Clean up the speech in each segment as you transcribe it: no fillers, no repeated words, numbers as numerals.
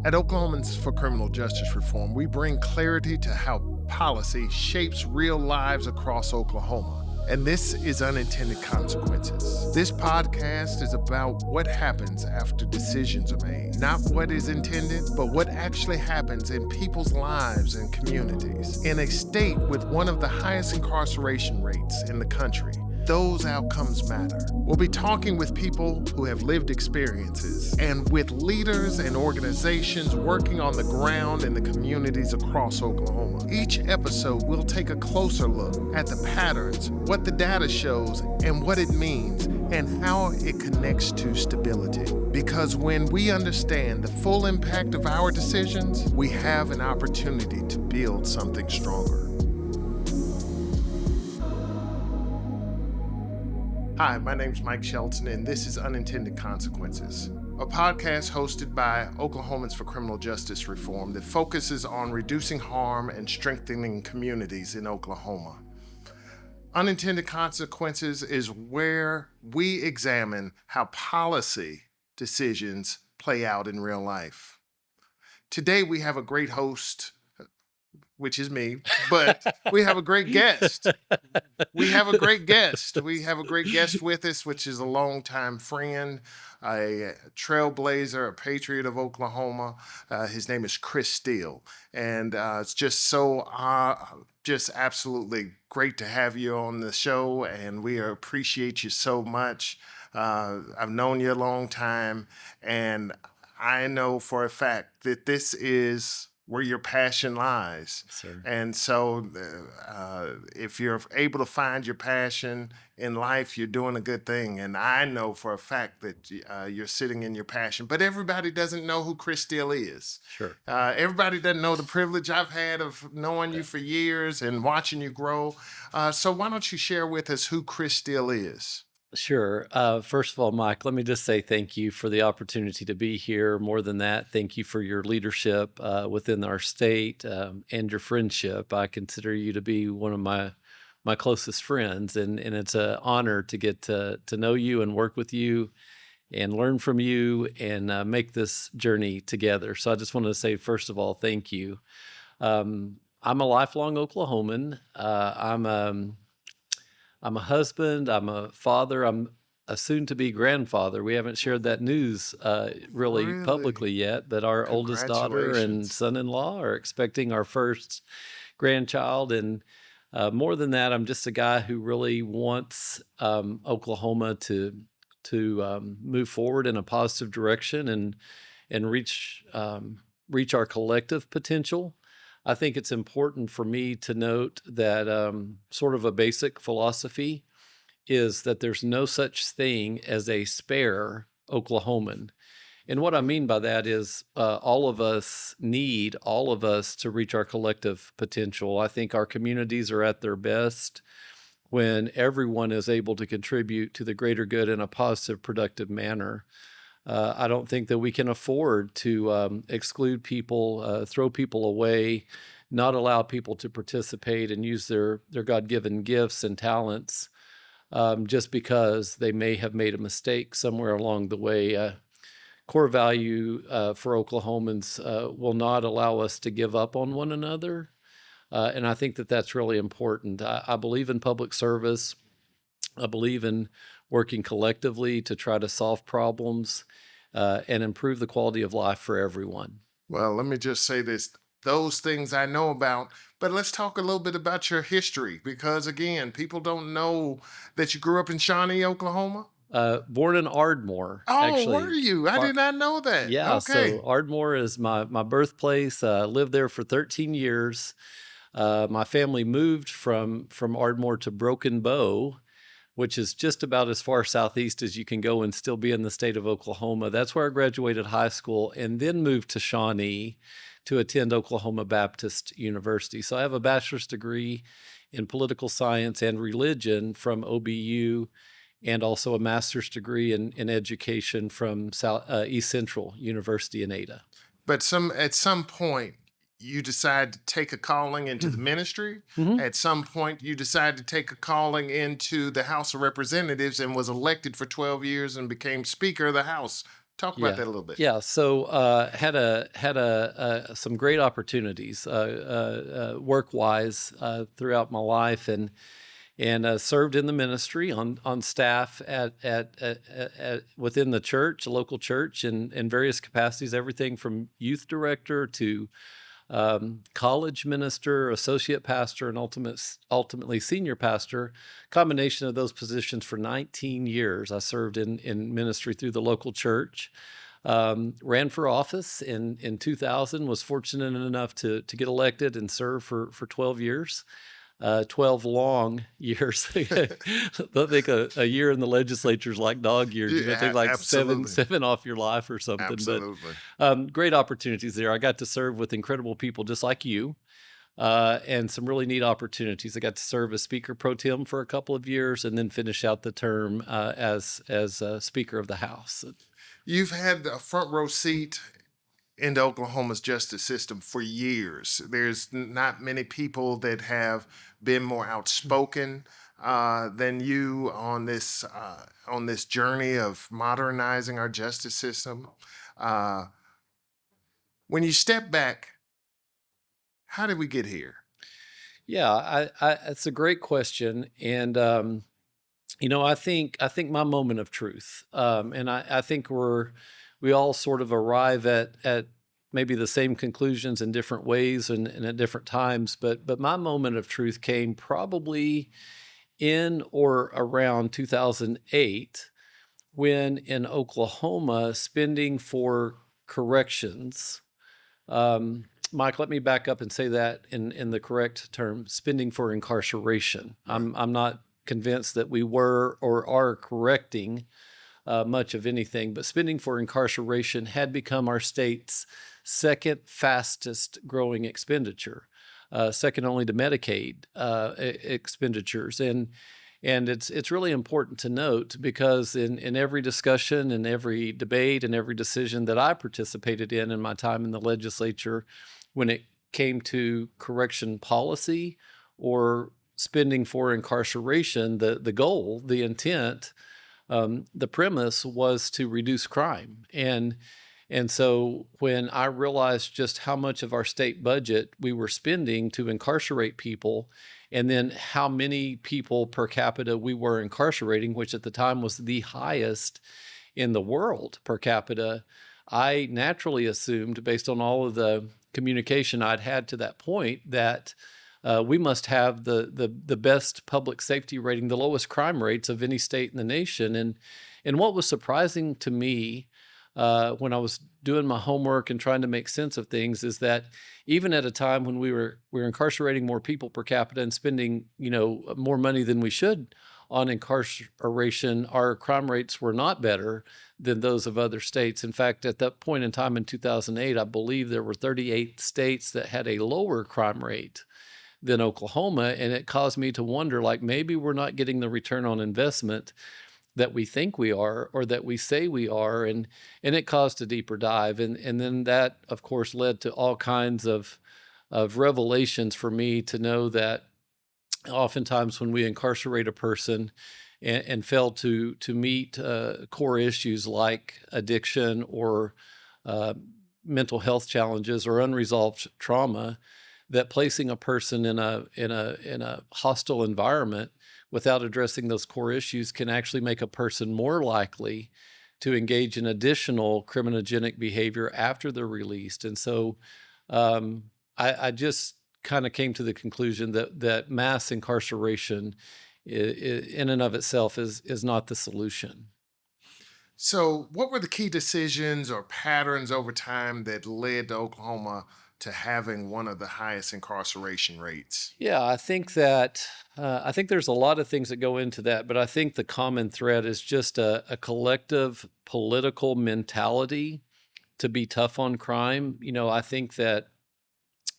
At Oklahomans for Criminal Justice Reform, we bring clarity to how policy shapes real lives across Oklahoma. And this is Unintended Consequences. This podcast is about what happens after decisions are made. Not what is intended, but what actually happens in people's lives and communities. In a state with one of the highest incarceration rates in the country, those outcomes matter. We'll be talking with people who have lived experiences and with leaders and organizations working on the ground in the communities across Oklahoma. Each episode, we'll take a closer look at the patterns, what the data shows, and what it means, and how it connects to stability. Because when we understand the full impact of our decisions, we have an opportunity to build something stronger. Hi, my name's Mike Shelton, and this is Unintended Consequences, a podcast hosted by Oklahomans for Criminal Justice Reform that focuses on reducing harm and strengthening communities in Oklahoma. Unintended Consequences is where we examine how policy decisions play out in real life. Today, we have a great host, which is me, but we have a great guest. We have a great guest with us, which is a longtime friend, a trailblazer, a patriot of Oklahoma. His name is Kris Steele. And it's just just absolutely great to have you on the show, and we appreciate you so much. I've known you a long time, and I know for a fact that this is where your passion lies. Sir. And so if you're able to find your passion in life, you're doing a good thing. And I know for a fact that you're sitting in your passion. But everybody doesn't know who Kris Steele is. Sure. Everybody doesn't know the privilege I've had of knowing you for years and watching you grow. So why don't you share with us who Kris Steele is? Sure. First of all, Mike, let me just say thank you for the opportunity to be here. More than that, thank you for your leadership within our state and your friendship. I consider you to be one of my closest friends, and it's an honor to get to know you and work with you and learn from you and make this journey together. So I just wanted to say, first of all, thank you. I'm a lifelong Oklahoman. I'm a husband, I'm a father, I'm a soon-to-be grandfather. We haven't shared that news really publicly yet, but our oldest daughter and son-in-law are expecting our first grandchild. And more than that, I'm just a guy who really wants Oklahoma to move forward in a positive direction and reach our collective potential. I think it's important for me to note that sort of a basic philosophy is that there's no such thing as a spare Oklahoman. And what I mean by that is all of us to reach our collective potential. I think our communities are at their best when everyone is able to contribute to the greater good in a positive, productive manner. I don't think that we can afford to exclude people, throw people away, not allow people to participate and use their God-given gifts and talents just because they may have made a mistake somewhere along the way. Core value for Oklahomans will not allow us to give up on one another. And I think that that's really important. I believe in public service. I believe in working collectively to try to solve problems and improve the quality of life for everyone. Well, let me just say this. Those things I know about, but let's talk a little bit about your history, because again, people don't know that you grew up in Shawnee, Oklahoma. Born in Ardmore. Oh, actually. were you? I did not know that. Yeah, okay. So Ardmore is my birthplace. Lived there for 13 years. My family moved from Ardmore to Broken Bow, which is just about as far southeast as you can go and still be in the state of Oklahoma. That's where I graduated high school and then moved to Shawnee to attend Oklahoma Baptist University. So I have a bachelor's degree in political science and religion from OBU and also a master's degree in education from East Central University in Ada. But at some point, you decide to take a calling into the ministry. Mm-hmm. At some point, you decide to take a calling into the House of Representatives and was elected for 12 years and became Speaker of the House Talk about Yeah. that a little bit. Yeah. So had some great opportunities work wise throughout my life, and served in the ministry on staff at within the church, a local church, in various capacities, everything from youth director to college minister, associate pastor, and ultimately senior pastor. Combination of those positions for 19 years. I served in ministry through the local church. Ran for office in 2000. Was fortunate enough to get elected and serve for 12 years. 12 long years. I think a year in the legislature is like dog years. You know, take like Absolutely. seven off your life or something. Absolutely. But great opportunities there. I got to serve with incredible people just like you, and some really neat opportunities. I got to serve as Speaker Pro Tem for a couple of years, and then finish out the term as Speaker of the House. You've had a front row seat into Oklahoma's justice system for years. There's not many people that have been more outspoken than you on this journey of modernizing our justice system. When you step back, how did we get here? Yeah, it's a great question, and I think my moment of truth, and I think we all sort of arrive at maybe the same conclusions in different ways and at different times, but my moment of truth came probably in or around 2008, when in Oklahoma spending for corrections. Mike, let me back up and say that in the correct term: spending for incarceration. Right. I'm not convinced that we were or are correcting much of anything, but spending for incarceration had become our state's second fastest growing expenditure, second only to Medicaid expenditures. And it's really important to note, because in every discussion and every debate and every decision that I participated in my time in the legislature, when it came to correction policy or spending for incarceration, the goal, the intent, the premise was to reduce crime. And so when I realized just how much of our state budget we were spending to incarcerate people, and then how many people per capita we were incarcerating, which at the time was the highest in the world per capita, I naturally assumed, based on all of the communication I'd had to that point, that we must have the best public safety rating, the lowest crime rates of any state in the nation. And what was surprising to me when I was doing my homework and trying to make sense of things is that even at a time when we were incarcerating more people per capita and spending more money than we should on incarceration, our crime rates were not better than those of other states. In fact, at that point in time in 2008, I believe there were 38 states that had a lower crime rate than Oklahoma, and it caused me to wonder, like, maybe we're not getting the return on investment that we think we are, or that we say we are, and it caused a deeper dive, and then that, of course, led to all kinds of revelations for me to know that oftentimes when we incarcerate a person and fail to meet core issues like addiction or mental health challenges or unresolved trauma, that placing a person in a hostile environment without addressing those core issues can actually make a person more likely to engage in additional criminogenic behavior after they're released. And so I just kind of came to the conclusion that mass incarceration in and of itself is not the solution. So, what were the key decisions or patterns over time that led to Oklahoma to having one of the highest incarceration rates? Yeah, I think there's a lot of things that go into that, but I think the common thread is just a collective political mentality to be tough on crime. I think that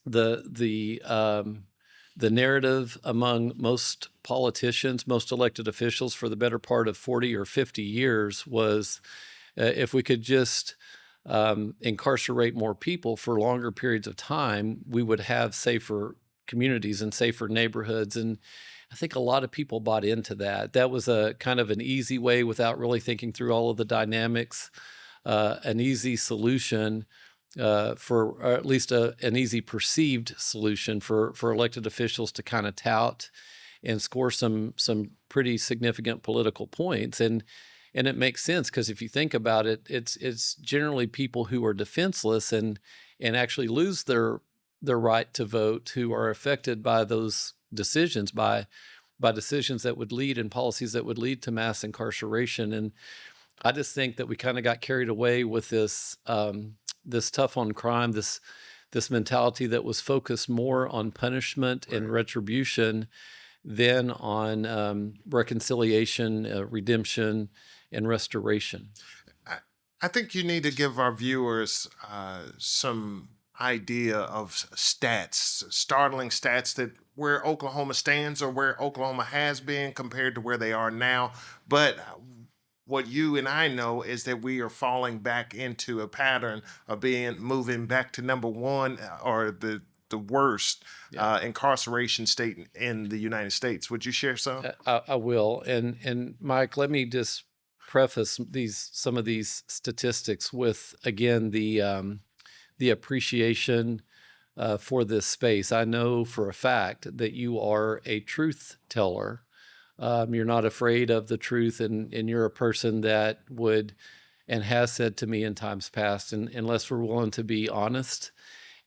the narrative among most politicians, most elected officials for the better part of 40 or 50 years was, if we could just incarcerate more people for longer periods of time, we would have safer communities and safer neighborhoods. And I think a lot of people bought into that. That was a kind of an easy way, without really thinking through all of the dynamics an easy solution for, or at least an easy perceived solution for elected officials to kind of tout and score some pretty significant political points. And it makes sense because if you think about it, it's generally people who are defenseless and actually lose their right to vote who are affected by those decisions, by decisions that would lead and policies that would lead to mass incarceration. And I just think that we kind of got carried away with this tough on crime, this mentality that was focused more on punishment and retribution than on reconciliation, redemption, and restoration. I think you need to give our viewers some idea of stats, startling stats that where Oklahoma stands or where Oklahoma has been compared to where they are now. But what you and I know is that we are falling back into a pattern of moving back to number one or the worst incarceration state in the United States. Would you share some? I will. And Mike, let me just preface some of these statistics with, again, the appreciation for this space. I know for a fact that you are a truth teller. You're not afraid of the truth, and you're a person that would and has said to me in times past, and unless we're willing to be honest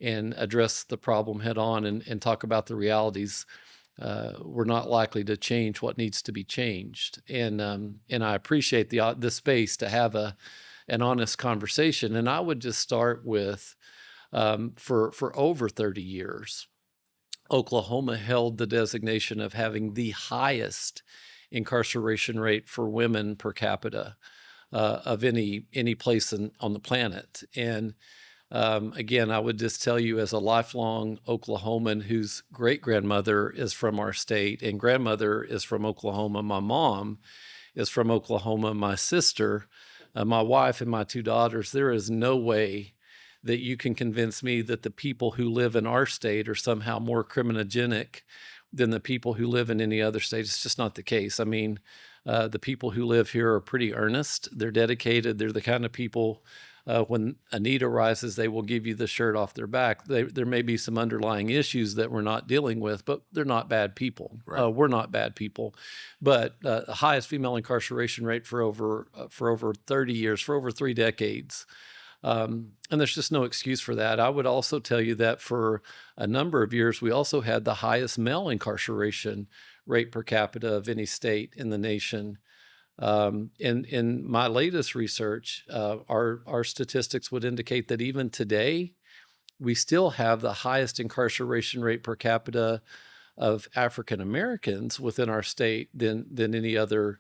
and address the problem head on and talk about the realities, we're not likely to change what needs to be changed. And I appreciate the space to have an honest conversation. And I would just start with, for over 30 years, Oklahoma held the designation of having the highest incarceration rate for women per capita of any place on the planet. And again, I would just tell you, as a lifelong Oklahoman whose great-grandmother is from our state and grandmother is from Oklahoma, my mom is from Oklahoma, my sister, my wife, and my two daughters, there is no way that you can convince me that the people who live in our state are somehow more criminogenic than the people who live in any other state. It's just not the case. I mean, the people who live here are pretty earnest. They're dedicated. They're the kind of people, when a need arises, they will give you the shirt off their back. There may be some underlying issues that we're not dealing with, but they're not bad people. Right. We're not bad people. But the highest female incarceration rate for over 30 years, for over 3 decades. And there's just no excuse for that. I would also tell you that for a number of years, we also had the highest male incarceration rate per capita of any state in the nation. In my latest research, our statistics would indicate that even today, we still have the highest incarceration rate per capita of African Americans within our state than any other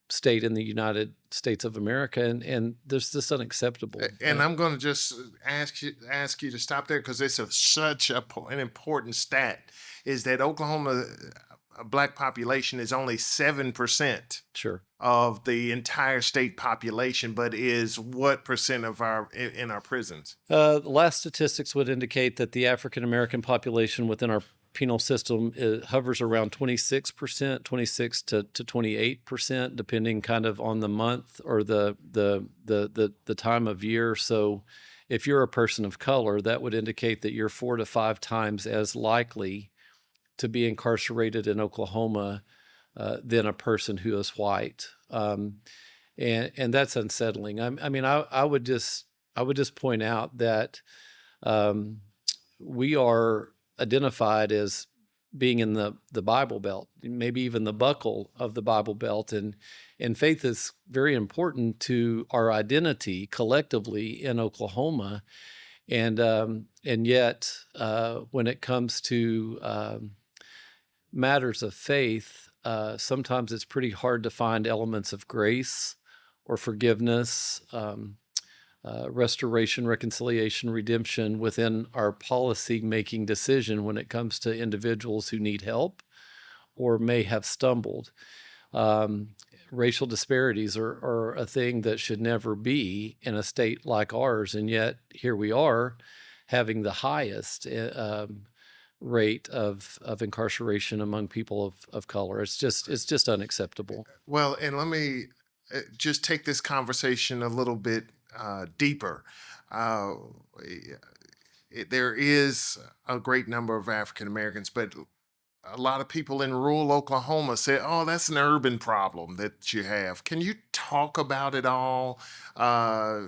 state in the United States of America, and this is unacceptable. And I'm going to just ask you to stop there because it's such an important stat. Is that Oklahoma Black population is only 7% Sure. of the entire state population, but is what percent of in our prisons? The last statistics would indicate that the African American population within our penal system hovers around 26%, 26 to 28%, depending kind of on the month or the time of year. So if you're a person of color, that would indicate that you're 4 to 5 times as likely to be incarcerated in Oklahoma than a person who is white. And that's unsettling. I would just point out that we are identified as being in the Bible Belt, maybe even the buckle of the Bible Belt, and faith is very important to our identity collectively in Oklahoma, and yet when it comes to matters of faith, sometimes it's pretty hard to find elements of grace or forgiveness, restoration, reconciliation, redemption within our policy-making decision when it comes to individuals who need help or may have stumbled. Racial disparities are a thing that should never be in a state like ours, and yet here we are having the highest rate of incarceration among people of color. It's just unacceptable. Well, and let me just take this conversation a little bit deeper. Uh, there is a great number of African Americans, but a lot of people in rural Oklahoma say, "Oh, that's an urban problem that you have." Can you talk about it all, uh,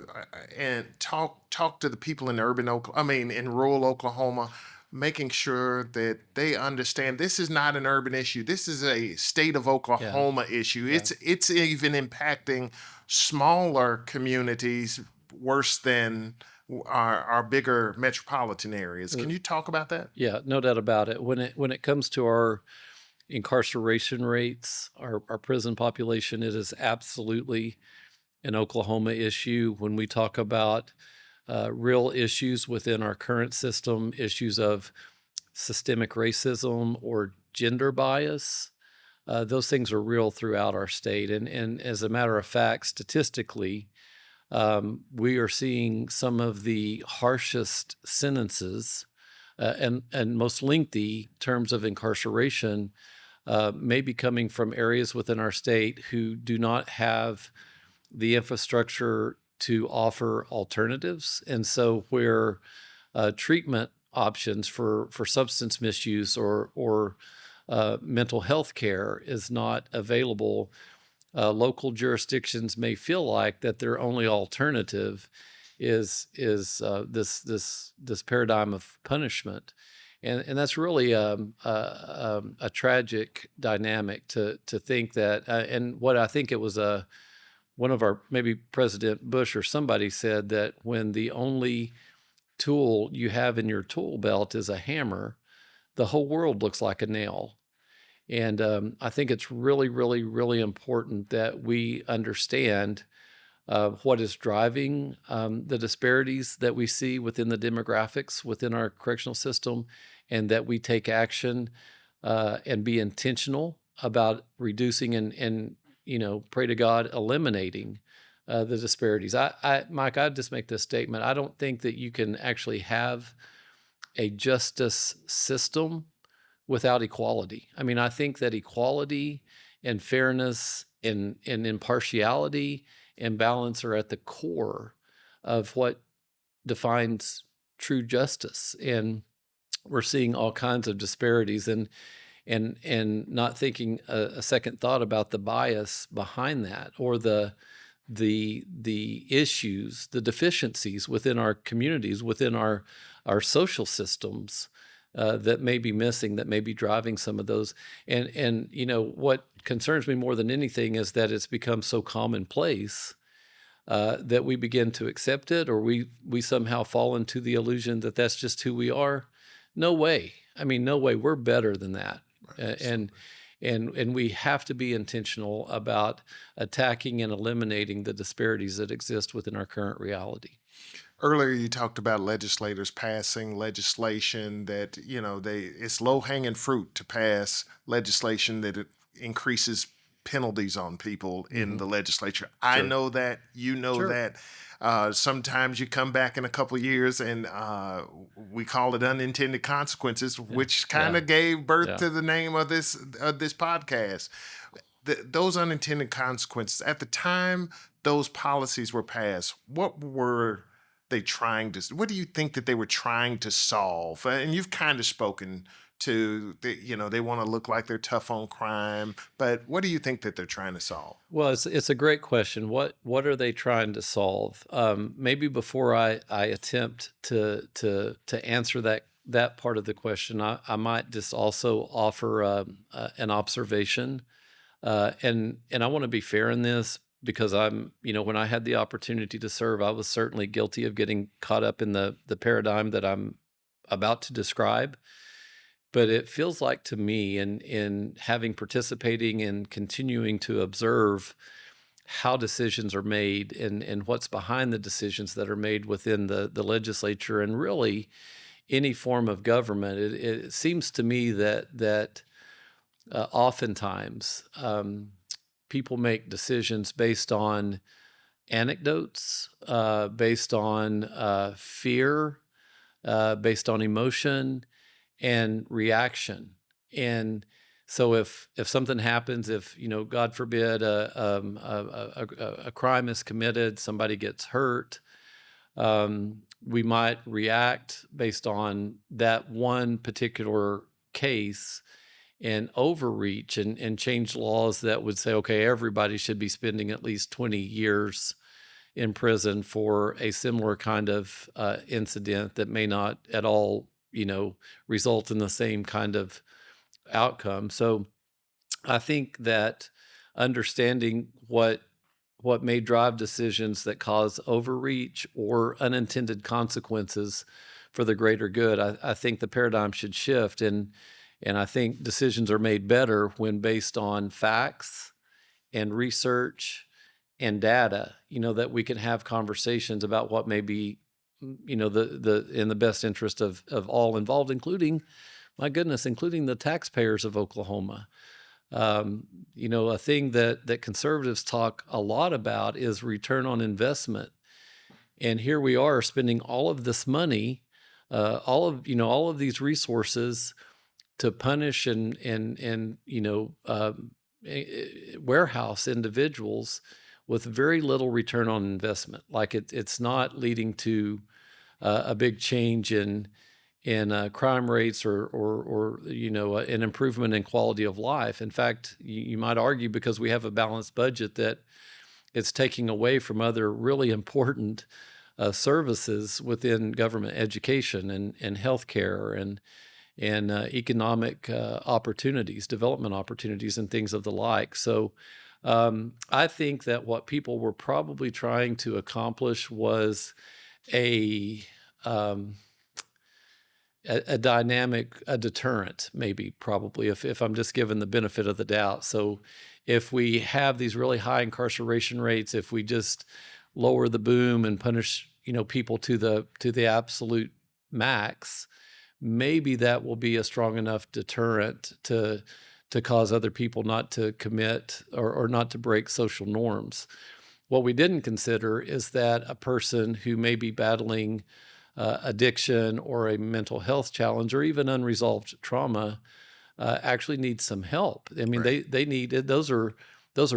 and talk to the people in in rural Oklahoma, making sure that they understand this is not an urban issue. This is a state of Yeah, Oklahoma issue. yeah. It's even impacting smaller communities worse than our bigger metropolitan areas. Uh, Can you talk about that? Yeah, no doubt about it. When it comes to our incarceration rates, our prison population, it is absolutely an Oklahoma issue. When we talk about real issues within our current system, issues of systemic racism or gender bias, those things are real throughout our state. And as a matter of fact, statistically, we are seeing some of the harshest sentences and most lengthy terms of incarceration may be coming from areas within our state who do not have the infrastructure to offer alternatives. And so where treatment options for substance misuse or mental health care is not available, local jurisdictions may feel like that their only alternative is this paradigm of punishment, and that's really a tragic dynamic to think that. And what I think it was one of our, maybe President Bush or somebody said that when the only tool you have in your tool belt is a hammer, the whole world looks like a nail. And I think it's really, really, really important that we understand what is driving the disparities that we see within the demographics within our correctional system, and that we take action and be intentional about reducing and pray to God, eliminating the disparities. Mike, I'd just make this statement. I don't think that you can actually have a justice system without equality. I mean, I think that equality and fairness and impartiality and balance are at the core of what defines true justice. And we're seeing all kinds of disparities and not thinking a second thought about the bias behind that, or the issues, the deficiencies within our communities, within our social systems that may be missing, that may be driving some of those. And what concerns me more than anything is that it's become so commonplace that we begin to accept it, or we somehow fall into the illusion that that's just who we are. No way. I mean, no way. We're better than that. And we have to be intentional about attacking and eliminating the disparities that exist within our current reality. Earlier, you talked about legislators passing legislation that, it's low hanging fruit to pass legislation that it increases penalties on people in the legislature. I Sure. know that, you know Sure. that. Sometimes you come back in a couple of years and we call it unintended consequences, which kind Yeah. of gave birth Yeah. to the name of this podcast. Those unintended consequences, at the time those policies were passed, what were they trying to? What do you think that they were trying to solve? And you've kind of spoken to, they want to look like they're tough on crime, but what do you think that they're trying to solve? Well, it's a great question. What are they trying to solve? Maybe before I attempt to answer that part of the question, I might just also offer an observation, and I want to be fair in this, because when I had the opportunity to serve, I was certainly guilty of getting caught up in the paradigm that I'm about to describe. But it feels like to me, in having participating and continuing to observe how decisions are made and what's behind the decisions that are made within the legislature and really any form of government, it seems to me that oftentimes people make decisions based on anecdotes, based on fear, based on emotion and reaction. And So if something happens, if God forbid, a crime is committed, somebody gets hurt, we might react based on that one particular case and overreach and change laws that would say, okay, everybody should be spending at least 20 years in prison for a similar kind of incident that may not at all, result in the same kind of outcome. So I think that understanding what may drive decisions that cause overreach or unintended consequences for the greater good, I think the paradigm should shift, and I think decisions are made better when based on facts and research and data. That we can have conversations about what may be, the in the best interest of all involved, including, my goodness, including the taxpayers of Oklahoma. A thing that conservatives talk a lot about is return on investment. And here we are spending all of this money, all of these resources to punish and warehouse individuals with very little return on investment. Like it's not leading to a big change in crime rates or an improvement in quality of life. In fact, you might argue, because we have a balanced budget, that it's taking away from other really important services within government, education and healthcare and economic opportunities, development opportunities, and things of the like. So I think that what people were probably trying to accomplish was a deterrent, maybe, probably, if I'm just given the benefit of the doubt. So if we have these really high incarceration rates, if we just lower the boom and punish, people to the absolute max, maybe that will be a strong enough deterrent to cause other people not to commit or not to break social norms. What we didn't consider is that a person who may be battling addiction or a mental health challenge or even unresolved trauma actually needs some help. I mean, Right. they need it. Those are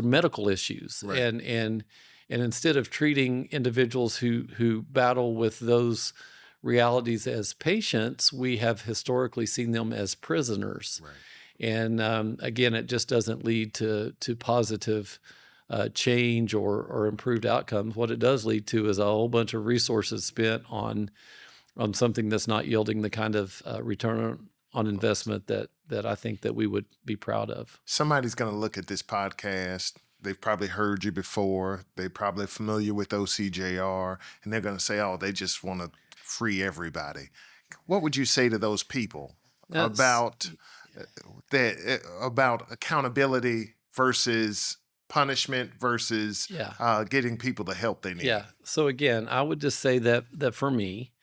medical issues, Right. and instead of treating individuals who battle with those realities as patients, we have historically seen them as prisoners. Right. And again, it just doesn't lead to positive change or improved outcomes. What it does lead to is a whole bunch of resources spent on something that's not yielding the kind of return on investment that I think that we would be proud of. Somebody's going to look at this podcast. They've probably heard you before. They're probably familiar with OCJR, and they're going to say, "Oh, they just want to free everybody." What would you say to those people about about accountability versus punishment versus getting people the help they need? Yeah. So again, I would just say that for me,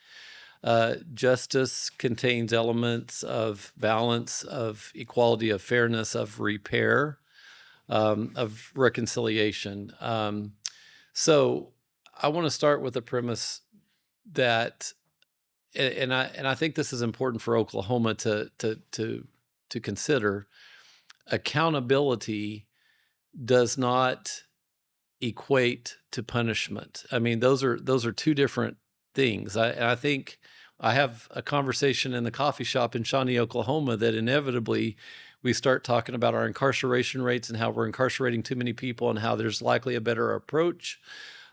justice contains elements of balance, of equality, of fairness, of repair, of reconciliation. So I want to start with the premise that, and I think this is important for Oklahoma to consider. Accountability does not equate to punishment. I mean, those are two different things. I think I have a conversation in the coffee shop in Shawnee, Oklahoma, that inevitably we start talking about our incarceration rates and how we're incarcerating too many people and how there's likely a better approach,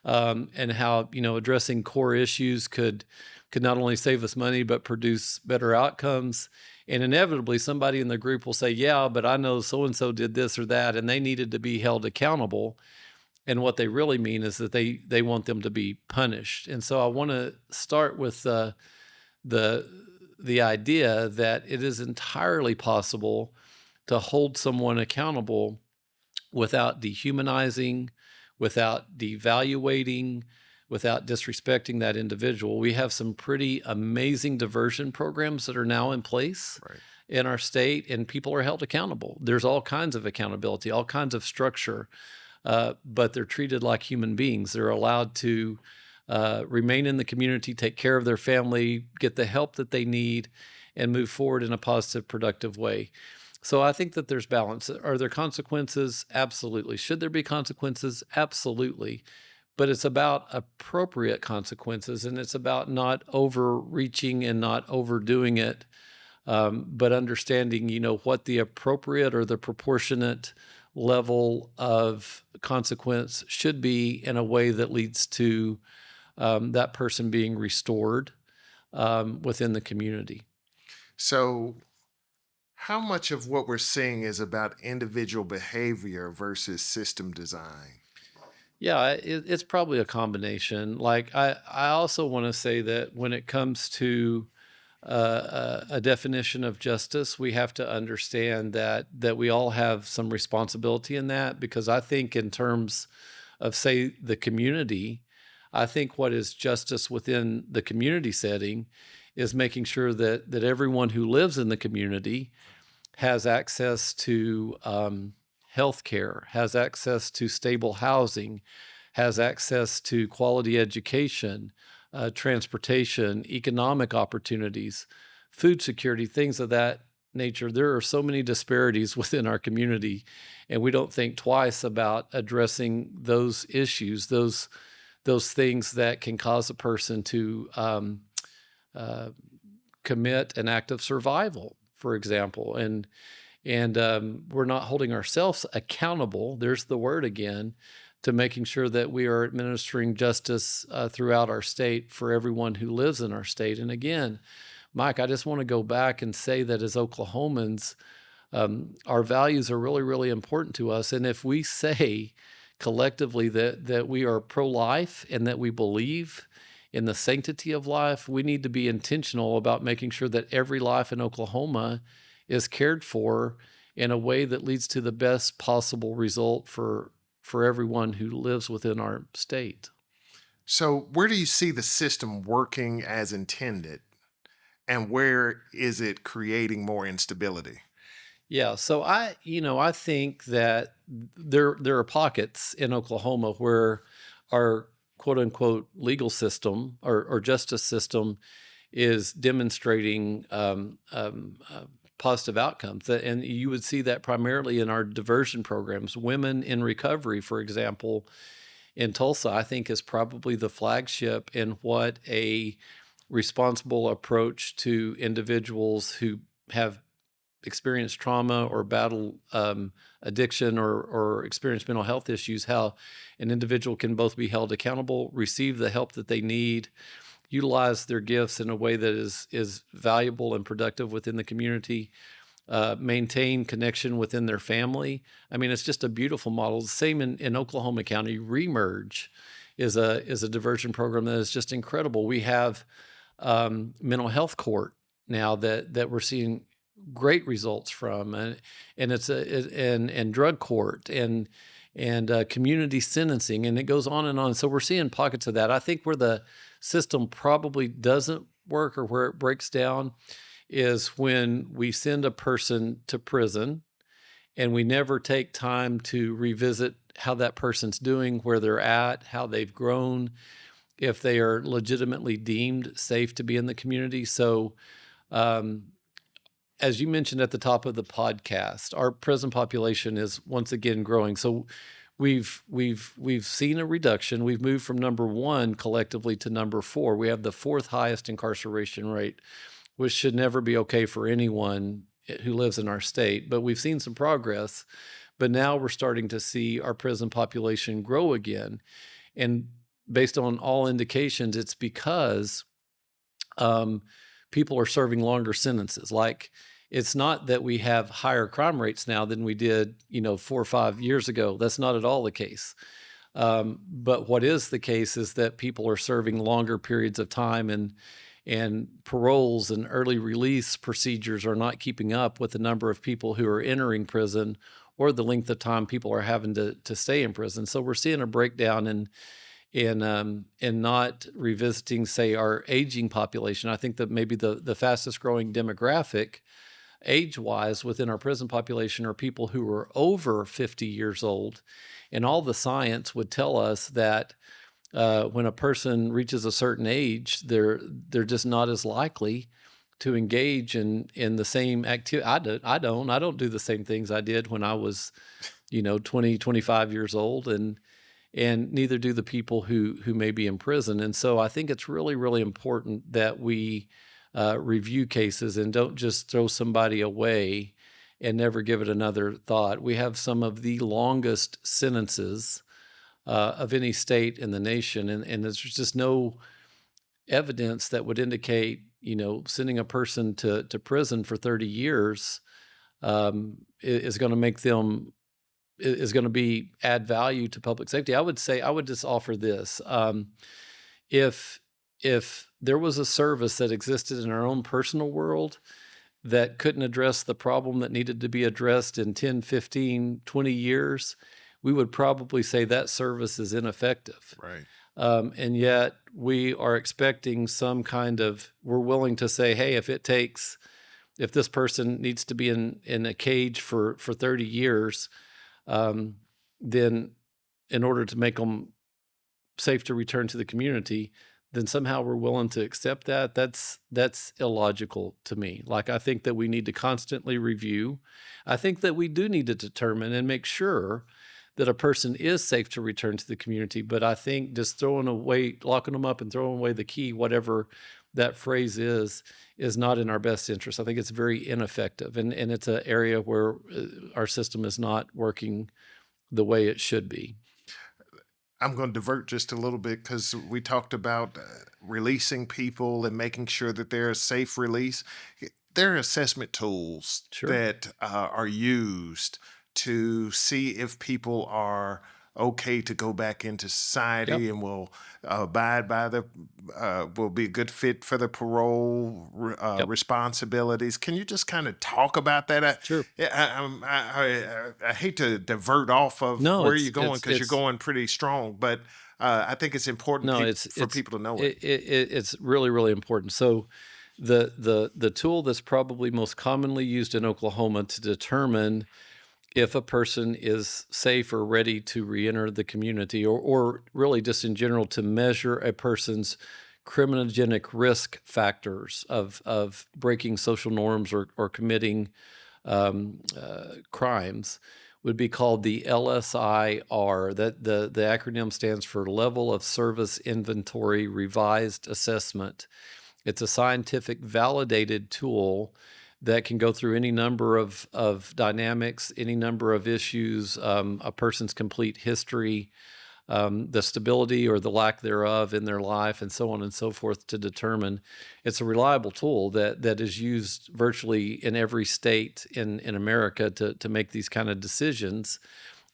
and how addressing core issues could not only save us money but produce better outcomes. And inevitably somebody in the group will say, "Yeah, but I know so-and-so did this or that, and they needed to be held accountable." And what they really mean is that they want them to be punished. And so I want to start with the idea that it is entirely possible to hold someone accountable without dehumanizing, without devaluating, without disrespecting that individual. We have some pretty amazing diversion programs that are now in place in our state, and people are held accountable. There's all kinds of accountability, all kinds of structure, but they're treated like human beings. They're allowed to remain in the community, take care of their family, get the help that they need, and move forward in a positive, productive way. So I think that there's balance. Are there consequences? Absolutely. Should there be consequences? Absolutely. But it's about appropriate consequences, and it's about not overreaching and not overdoing it, but understanding, what the appropriate or the proportionate level of consequence should be in a way that leads to that person being restored within the community. So, how much of what we're seeing is about individual behavior versus system design? Yeah, it's probably a combination. Like I also want to say that when it comes to a definition of justice, we have to understand that we all have some responsibility in that. Because I think in terms of, say, the community, I think what is justice within the community setting is making sure that everyone who lives in the community has access to health care, has access to stable housing, has access to quality education, transportation, economic opportunities, food security, things of that nature. There are so many disparities within our community, and we don't think twice about addressing those issues, those things that can cause a person to uh, commit an act of survival, for example. And we're not holding ourselves accountable, there's the word again, to making sure that we are administering justice throughout our state for everyone who lives in our state. And again, Mike, I just want to go back and say that as Oklahomans, our values are really, really important to us. And if we say collectively that we are pro-life and that we believe in the sanctity of life, we need to be intentional about making sure that every life in Oklahoma is cared for in a way that leads to the best possible result for everyone who lives within our state. So, where do you see the system working as intended, and where is it creating more instability? Yeah, so I think that there are pockets in Oklahoma where our quote unquote legal system or justice system is demonstrating positive outcomes. And you would see that primarily in our diversion programs. Women in Recovery, for example, in Tulsa, I think is probably the flagship in what a responsible approach to individuals who have experienced trauma or battle addiction or experience mental health issues, how an individual can both be held accountable, receive the help that they need, utilize their gifts in a way that is valuable and productive within the community, maintain connection within their family. I mean, it's just a beautiful model. The same in Oklahoma County. Remerge is a diversion program that is just incredible. We have mental health court now that we're seeing great results from, and and drug court and community sentencing, and it goes on and on. So we're seeing pockets of that. I think where the system probably doesn't work or where it breaks down is when we send a person to prison and we never take time to revisit how that person's doing, where they're at, how they've grown, if they are legitimately deemed safe to be in the community. So, as you mentioned at the top of the podcast, our prison population is once again growing. So we've seen a reduction. We've moved from number one collectively to number four. We have the fourth highest incarceration rate, which should never be okay for anyone who lives in our state. But we've seen some progress. But now we're starting to see our prison population grow again. And based on all indications, it's because people are serving longer sentences. Like, it's not that we have higher crime rates now than we did, 4 or 5 years ago. That's not at all the case. But what is the case is that people are serving longer periods of time, and paroles and early release procedures are not keeping up with the number of people who are entering prison or the length of time people are having to stay in prison. So we're seeing a breakdown in not revisiting, say, our aging population. I think that maybe the fastest growing demographic age-wise within our prison population are people who are over 50 years old. And all the science would tell us that when a person reaches a certain age, they're just not as likely to engage in the same activity. I don't do the same things I did when I was 20, 25 years old, and neither do the people who may be in prison. And so I think it's really, really important that we review cases and don't just throw somebody away and never give it another thought. We have some of the longest sentences of any state in the nation, and there's just no evidence that would indicate, sending a person to prison for 30 years is going to make them is going to be add value to public safety. I would say I would just offer this: if there was a service that existed in our own personal world that couldn't address the problem that needed to be addressed in 10, 15, 20 years, we would probably say that service is ineffective. Right. And yet we are expecting we're willing to say, hey, if this person needs to be in a cage for 30 years, then in order to make them safe to return to the community, then somehow we're willing to accept that. That's illogical to me. Like, I think that we need to constantly review. I think that we do need to determine and make sure that a person is safe to return to the community. But I think just locking them up and throwing away the key, whatever that phrase is not in our best interest. I think it's very ineffective. And it's an area where our system is not working the way it should be. I'm going to divert just a little bit because we talked about releasing people and making sure that they're a safe release. There are assessment tools Sure. that are used to see if people are okay to go back into society. Yep. And will abide by will be a good fit for the parole Yep. responsibilities. Can you just kind of talk about that? Sure. I hate to divert off of No, where it's you're going it's because you're it's going pretty strong, but I think it's important no, it's for people to know it. it's really, really important. So the tool that's probably most commonly used in Oklahoma to determine if a person is safe or ready to reenter the community, or really just in general to measure a person's criminogenic risk factors of breaking social norms or committing crimes, would be called the LSIR. That the acronym stands for Level of Service Inventory Revised Assessment. It's a scientific validated tool that can go through any number of dynamics, any number of issues, a person's complete history, the stability or the lack thereof in their life, and so on and so forth, to determine. It's a reliable tool that is used virtually in every state in America to make these kind of decisions,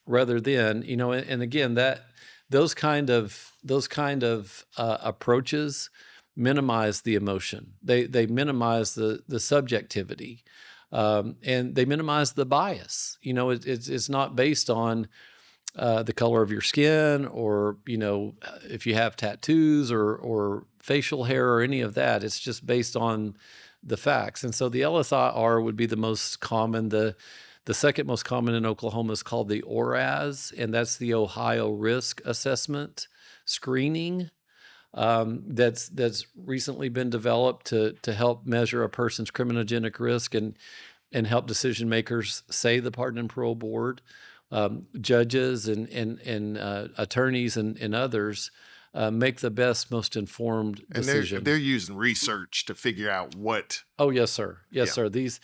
rather than, and again, those kind of approaches minimize the emotion. They minimize the subjectivity, and they minimize the bias. It's not based on the color of your skin, or if you have tattoos or facial hair or any of that. It's just based on the facts. And so the LSIR would be the most common. The second most common in Oklahoma is called the ORAS, and that's the Ohio Risk Assessment Screening. That's recently been developed to help measure a person's criminogenic risk and help decision makers, say the Pardon and Parole Board, judges and attorneys and others make the best, most informed decision. And they're using research to figure out what. Oh, yes, sir. Yes, sir. These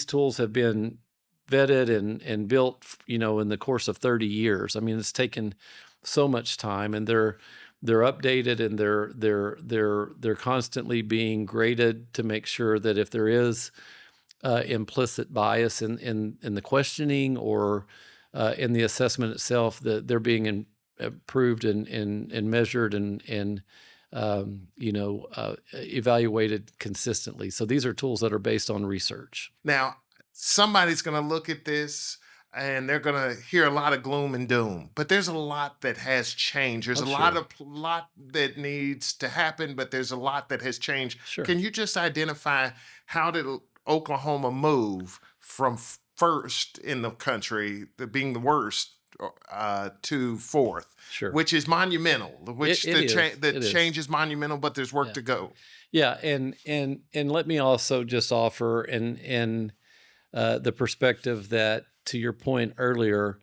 tools have been vetted and built, in the course of 30 years. I mean, it's taken so much time, and they're updated, and they're constantly being graded to make sure that if there is implicit bias in the questioning or in the assessment itself, that they're being improved and measured and evaluated consistently. So these are tools that are based on research. Now, somebody's going to look at this and they're going to hear a lot of gloom and doom, but there's a lot that has changed. There's Oh, a sure. lot that needs to happen, but there's a lot that has changed. Sure. Can you just identify how did Oklahoma move from first in the country, being the worst, to 4th, Sure. which is monumental. Which It is. the It is. change is monumental, but there's work Yeah. to go. Yeah, and let me also just offer the perspective that, to your point earlier,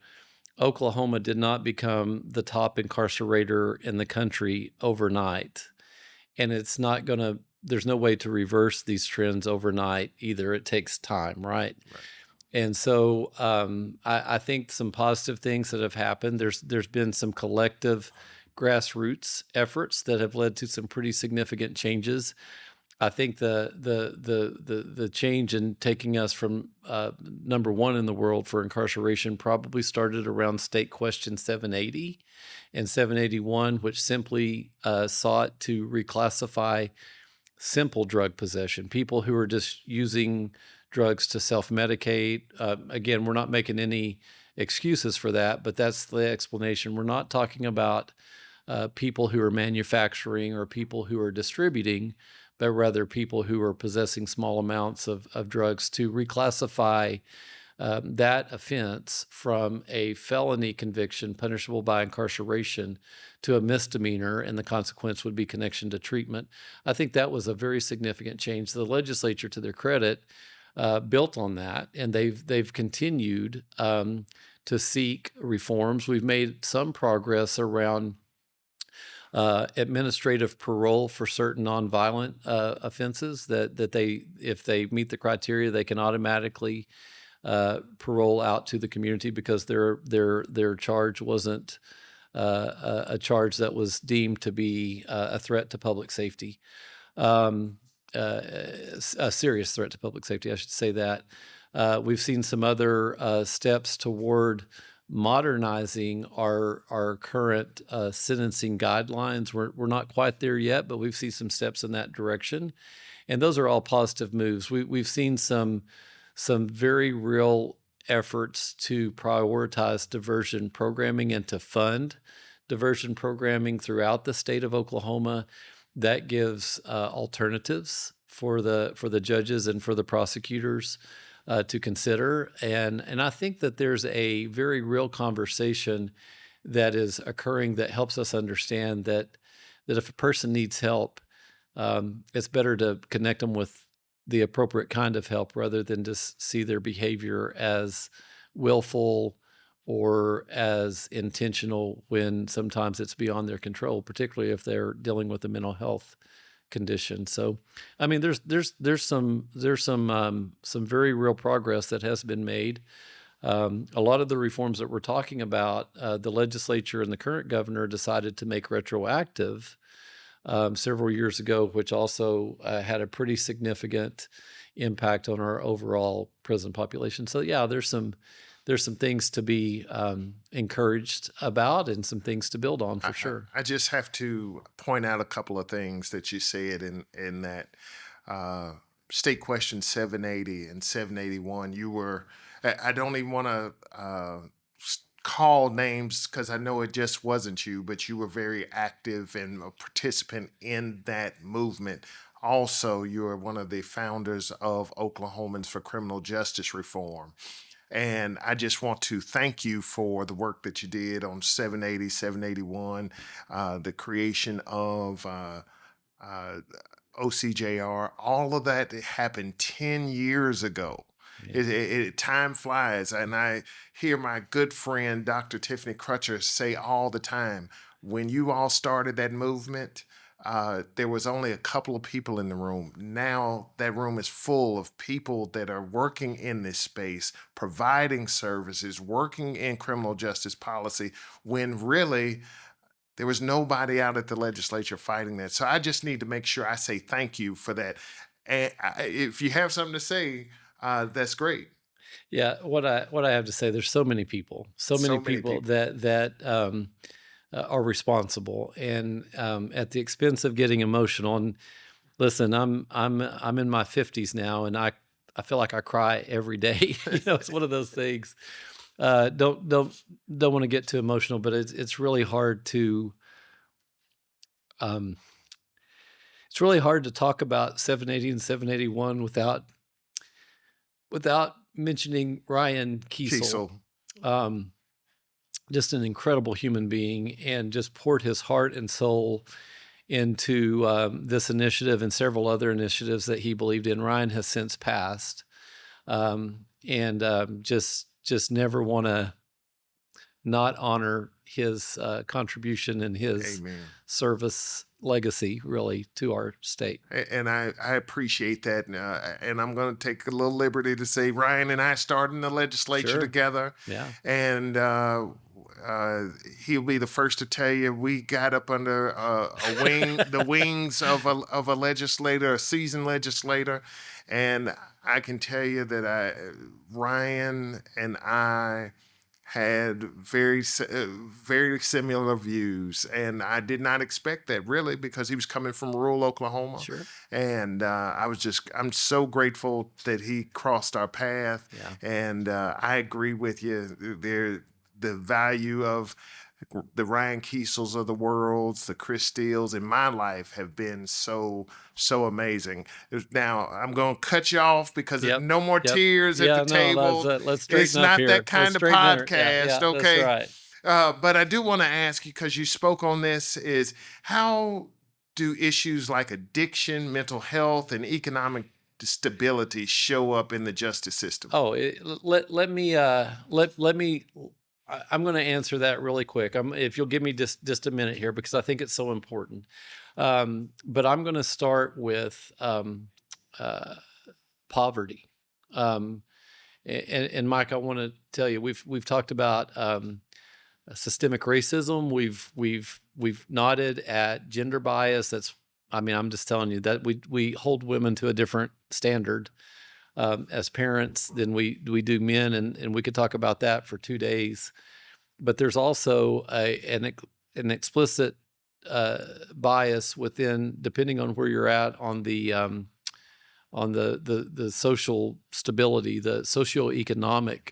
Oklahoma did not become the top incarcerator in the country overnight, and it's not going to. There's no way to reverse these trends overnight either. It takes time, right? Right. And so I think some positive things that have happened. There's been some collective grassroots efforts that have led to some pretty significant changes. I think the change in taking us from number one in the world for incarceration probably started around State Question 780 and 781, which simply sought to reclassify simple drug possession, people who are just using drugs to self-medicate. Again, we're not making any excuses for that, but that's the explanation. We're not talking about people who are manufacturing or people who are distributing, but rather people who are possessing small amounts of drugs, to reclassify that offense from a felony conviction punishable by incarceration to a misdemeanor, and the consequence would be connection to treatment. I think that was a very significant change. The legislature, to their credit, built on that, and they've continued to seek reforms. We've made some progress around administrative parole for certain nonviolent offenses that they, if they meet the criteria, they can automatically parole out to the community because their charge wasn't a charge that was deemed to be a threat to public safety, a serious threat to public safety, I should say that. We've seen some other steps toward modernizing our current sentencing guidelines. We're not quite there yet, but we've seen some steps in that direction, and those are all positive moves. We've seen some very real efforts to prioritize diversion programming and to fund diversion programming throughout the state of Oklahoma. That gives alternatives for the judges and for the prosecutors to consider. And I think that there's a very real conversation that is occurring that helps us understand that if a person needs help, it's better to connect them with the appropriate kind of help rather than just see their behavior as willful or as intentional when sometimes it's beyond their control, particularly if they're dealing with a mental health condition. So, I mean, there's some very real progress that has been made. A lot of the reforms that we're talking about, the legislature and the current governor decided to make retroactive several years ago, which also had a pretty significant impact on our overall prison population. So yeah, there's some things to be encouraged about and some things to build on for sure. I just have to point out a couple of things that you said in that State Question 780 and 781. You were, I don't even want to call names because I know it just wasn't you, but you were very active and a participant in that movement. Also, you are one of the founders of Oklahomans for Criminal Justice Reform. And I just want to thank you for the work that you did on 780, 781, the creation of OCJR. All of that happened 10 years ago. Yeah. Time flies. And I hear my good friend, Dr. Tiffany Crutcher, say all the time, when you all started that movement, there was only a couple of people in the room. Now that room is full of people that are working in this space, providing services, working in criminal justice policy, when really there was nobody out at the legislature fighting that. So I just need to make sure I say thank you for that. And if you have something to say, that's great. Yeah, what I have to say, there's so many people that are responsible, and at the expense of getting emotional. And listen, I'm in my 50s now, and I feel like I cry every day. It's one of those things. Don't want to get too emotional, but it's really hard to talk about 780 and 781 without mentioning Ryan Kiesel. just an incredible human being, and just poured his heart and soul into this initiative and several other initiatives that he believed in. Ryan has since passed, and just never want to not honor his contribution and his Amen. service legacy, really, to our state. And I appreciate that. And I'm going to take a little liberty to say Ryan and I started in the legislature Sure. together. Yeah. And he'll be the first to tell you we got up under the wings of a legislator, a seasoned legislator. And I can tell you that Ryan and I had very similar views, and I did not expect that, really, because he was coming from rural Oklahoma. Sure. And I'm so grateful that he crossed our path. Yeah. And I agree with you. The value of the Ryan Kiesels of the world, the Kris Steeles in my life have been so amazing. Now I'm going to cut you off because there's no more tears at the table. Let's straighten it's up not here. that kind of podcast, okay? That's right. But I do want to ask you, because you spoke on this, is how do issues like addiction, mental health, and economic stability show up in the justice system? Oh, let me. I'm going to answer that really quick. If you'll give me just a minute here, because I think it's so important. But I'm going to start with poverty. And Mike, I want to tell you, we've talked about systemic racism. We've nodded at gender bias. I'm just telling you that we hold women to a different standard as parents than we do men, and we could talk about that for 2 days. But there's also an explicit bias within, depending on where you're at on the social stability, the socioeconomic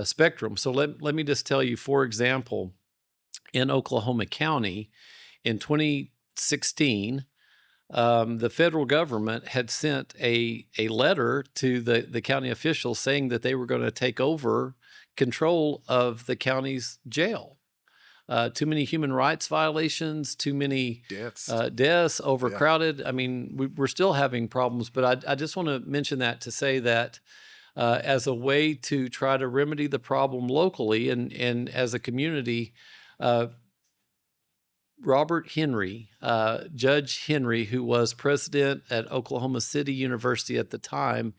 spectrum. So let me just tell you, for example, in Oklahoma County in 2016. The federal government had sent a letter to the county officials saying that they were going to take over control of the county's jail. Too many human rights violations, too many deaths, overcrowded. Yeah. I mean, we're still having problems, but I just want to mention that to say that as a way to try to remedy the problem locally and as a community, Robert Henry, Judge Henry, who was president at Oklahoma City University at the time,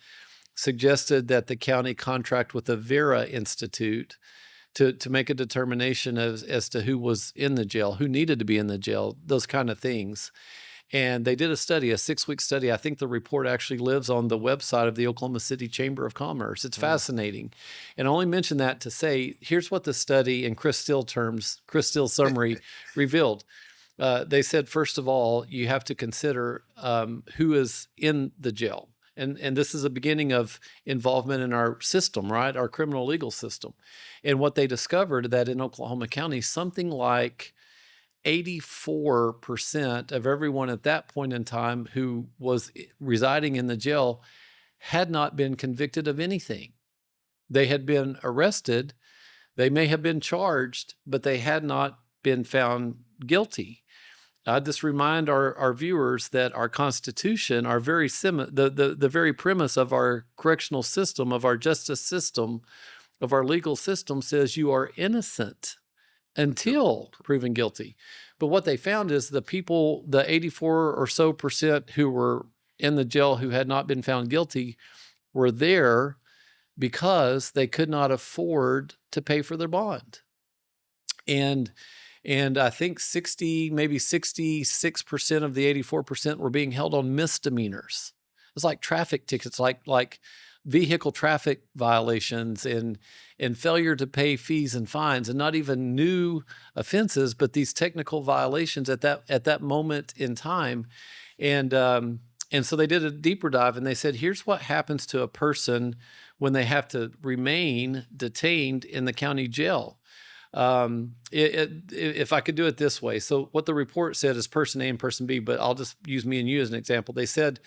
suggested that the county contract with the Vera Institute to make a determination as to who was in the jail, who needed to be in the jail, those kind of things. And they did a study, a 6-week study. I think the report actually lives on the website of the Oklahoma City Chamber of Commerce. It's fascinating. And I only mention that to say, here's what the study in Kris Steele summary revealed. They said, first of all, you have to consider who is in the jail. And this is a beginning of involvement in our system, right? Our criminal legal system. And what they discovered that in Oklahoma County, something like 84% of everyone at that point in time who was residing in the jail had not been convicted of anything. They had been arrested. They may have been charged, but they had not been found guilty. I just remind our viewers that our Constitution, our very the very premise of our correctional system, of our justice system, of our legal system says you are innocent until proven guilty. But what they found is the people, the 84% or so who were in the jail who had not been found guilty were there because they could not afford to pay for their bond. And I think 66% of the 84% were being held on misdemeanors. It's like traffic tickets, like vehicle traffic violations and failure to pay fees and fines, and not even new offenses, but these technical violations at that moment in time. And so they did a deeper dive, and they said, here's what happens to a person when they have to remain detained in the county jail. If I could do it this way. So what the report said is person A and person B, but I'll just use me and you as an example. They said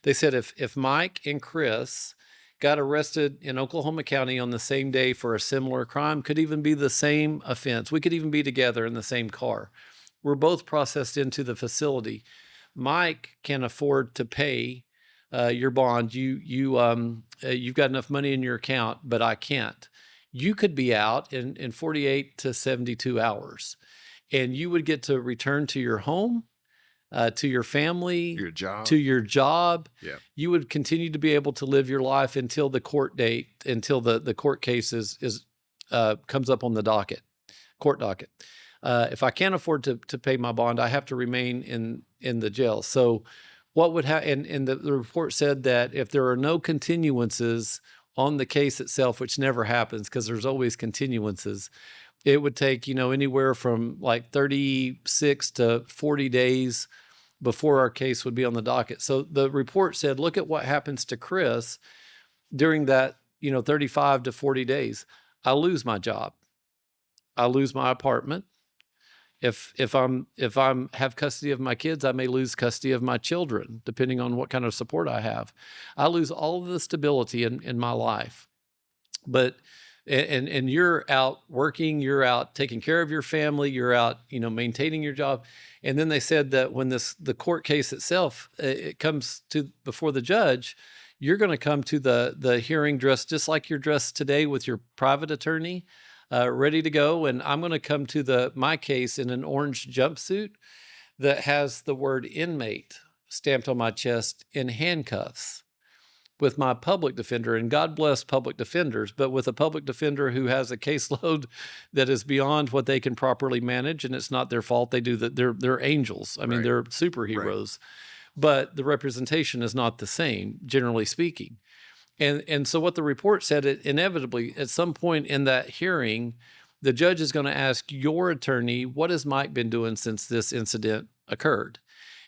if Mike and Kris got arrested in Oklahoma County on the same day for a similar crime, could even be the same offense. We could even be together in the same car. We're both processed into the facility. Mike can afford to pay your bond. You've got enough money in your account, but I can't. You could be out in 48 to 72 hours, and you would get to return to your home, to your family, to your job. Yeah. You would continue to be able to live your life until the court date, until the court case comes up on the court docket. If I can't afford to pay my bond, I have to remain in the jail. So what would happen? And the report said that if there are no continuances on the case itself, which never happens because there's always continuances, it would take, anywhere from like 36 to 40 days before our case would be on the docket. So the report said, look at what happens to Kris during that, 35 to 40 days. I lose my job. I lose my apartment. If I'm have custody of my kids, I may lose custody of my children, depending on what kind of support I have. I lose all of the stability in my life. But and you're out working, you're out taking care of your family, you're out, maintaining your job. And then they said that when the court case itself it comes to before the judge, you're going to come to the hearing dressed just like you're dressed today with your private attorney, ready to go. And I'm going to come to my case in an orange jumpsuit that has the word inmate stamped on my chest in handcuffs, with my public defender, and God bless public defenders, but with a public defender who has a caseload that is beyond what they can properly manage, and it's not their fault. They do that. They're angels. I mean, they're superheroes, but the representation is not the same, generally speaking. And so what the report said, it inevitably at some point in that hearing, the judge is going to ask your attorney, what has Mike been doing since this incident occurred?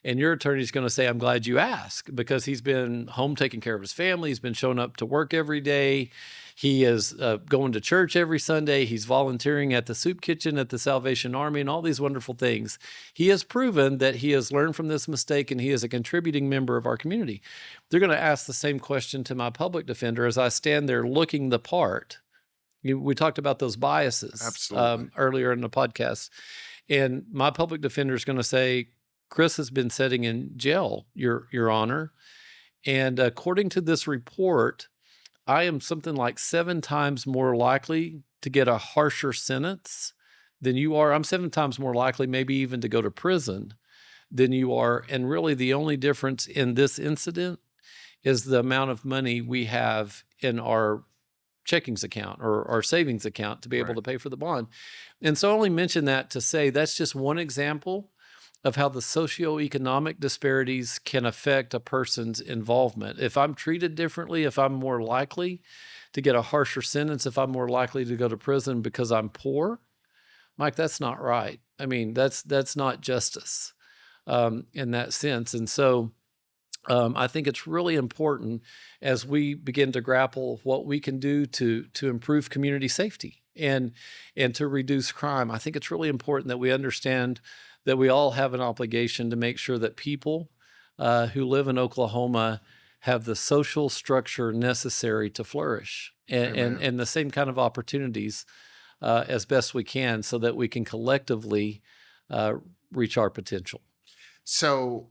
And your attorney is going to say, I'm glad you asked, because he's been home taking care of his family. He's been showing up to work every day. He is going to church every Sunday. He's volunteering at the soup kitchen at the Salvation Army and all these wonderful things. He has proven that he has learned from this mistake and he is a contributing member of our community. They're going to ask the same question to my public defender as I stand there looking the part. We talked about those biases earlier in the podcast. And my public defender is going to say, Kris has been sitting in jail, Your Honor. And according to this report, I am something like 7 times more likely to get a harsher sentence than you are. I'm 7 times more likely maybe even to go to prison than you are. And really the only difference in this incident is the amount of money we have in our checkings account or our savings account to be able to pay for the bond. And so I only mention that to say that's just one example of how the socioeconomic disparities can affect a person's involvement. If I'm treated differently, if I'm more likely to get a harsher sentence, if I'm more likely to go to prison because I'm poor, Mike, that's not right. I mean, that's not justice in that sense. And so I think it's really important as we begin to grapple what we can do to improve community safety and to reduce crime. I think it's really important that we understand that we all have an obligation to make sure that people who live in Oklahoma have the social structure necessary to flourish and the same kind of opportunities as best we can so that we can collectively reach our potential. So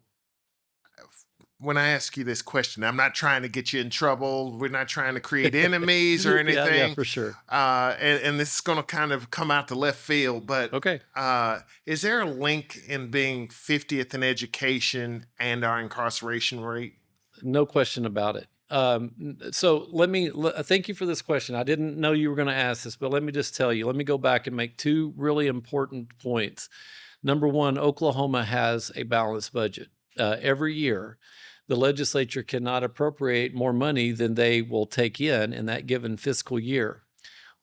when I ask you this question, I'm not trying to get you in trouble. We're not trying to create enemies or anything. Yeah, for sure. And this is going to kind of come out the left field, but okay. Is there a link in being 50th in education and our incarceration rate? No question about it. So thank you for this question. I didn't know you were going to ask this, but let me just tell you, let me go back and make 2 really important points. Number one, Oklahoma has a balanced budget. Every year, the legislature cannot appropriate more money than they will take in that given fiscal year.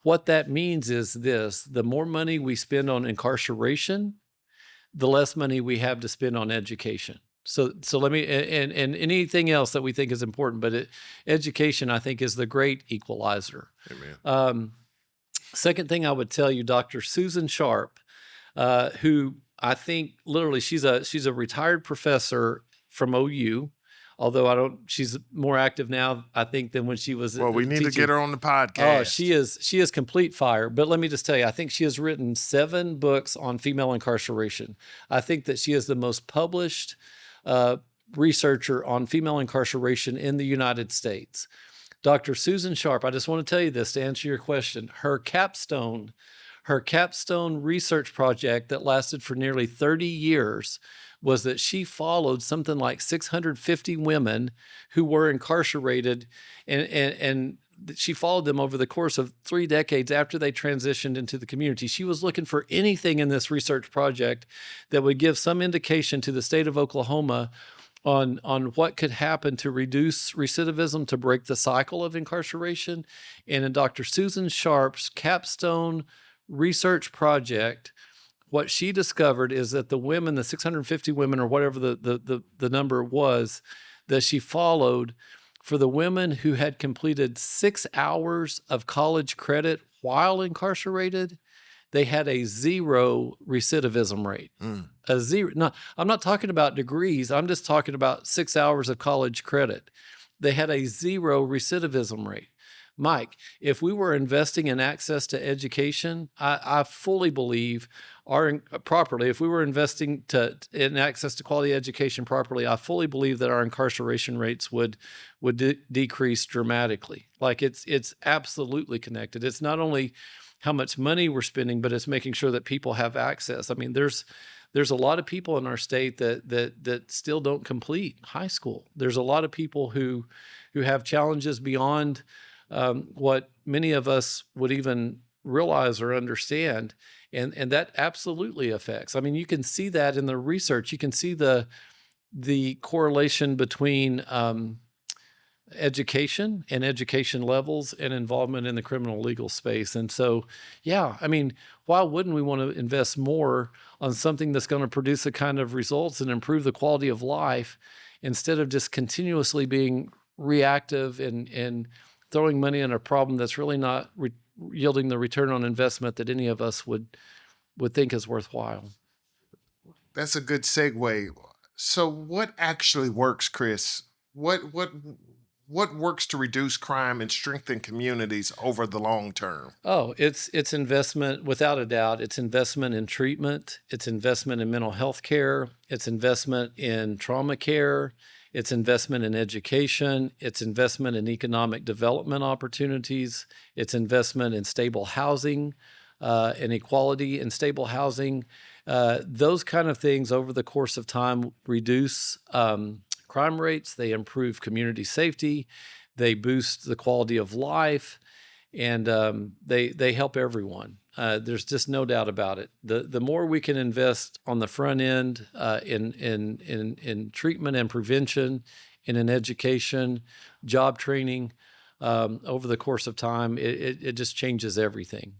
What that means is this: the more money we spend on incarceration, the less money we have to spend on education. So let me, and anything else that we think is important, but education, I think, is the great equalizer. Amen. Second thing I would tell you, Dr. Susan Sharp, who I think literally she's a retired professor from OU, although she's more active now, I think, than when she was Well, we need to get her on the Oh, podcast. she is complete fire. But let me just tell you, I think she has written 7 books on female incarceration. I think that she is the most published researcher on female incarceration in the United States. Dr. Susan Sharp, I just want to tell you this to answer your question. Her capstone research project that lasted for nearly 30 years was that she followed something like 650 women who were incarcerated, and she followed them over the course of 3 decades after they transitioned into the community. She was looking for anything in this research project that would give some indication to the state of Oklahoma on what could happen to reduce recidivism, to break the cycle of incarceration. And in Dr. Susan Sharp's capstone research project, what she discovered is that the women, the 650 women or whatever the number was, that she followed, for the women who had completed 6 hours of college credit while incarcerated, they had a 0 recidivism rate. A 0. No, I'm not talking about degrees. I'm just talking about 6 hours of college credit. They had a 0 recidivism rate. Mike, if we were investing in access to education, I fully believe if we were investing in access to quality education properly, I fully believe that our incarceration rates would decrease dramatically. Like it's absolutely connected. It's not only how much money we're spending, but it's making sure that people have access. I mean, there's a lot of people in our state that still don't complete high school. There's a lot of people who have challenges beyond what many of us would even realize or understand. And that absolutely affects. I mean, you can see that in the research. You can see the correlation between education and education levels and involvement in the criminal legal space. And so, yeah, I mean, why wouldn't we want to invest more on something that's going to produce the kind of results and improve the quality of life, instead of just continuously being reactive and throwing money in a problem that's really not yielding the return on investment that any of us would think is worthwhile. That's a good segue. So what actually works, Kris? What works to reduce crime and strengthen communities over the long term? Oh, it's investment, without a doubt. It's investment in treatment. It's investment in mental health care. It's investment in trauma care. It's investment in education. It's investment in economic development opportunities. It's investment in stable housing, and equality in stable housing. Those kind of things over the course of time reduce crime rates. They improve community safety. They boost the quality of life, and they help everyone. There's just no doubt about it. The more we can invest on the front end in treatment and prevention, and in education, job training, over the course of time, it just changes everything.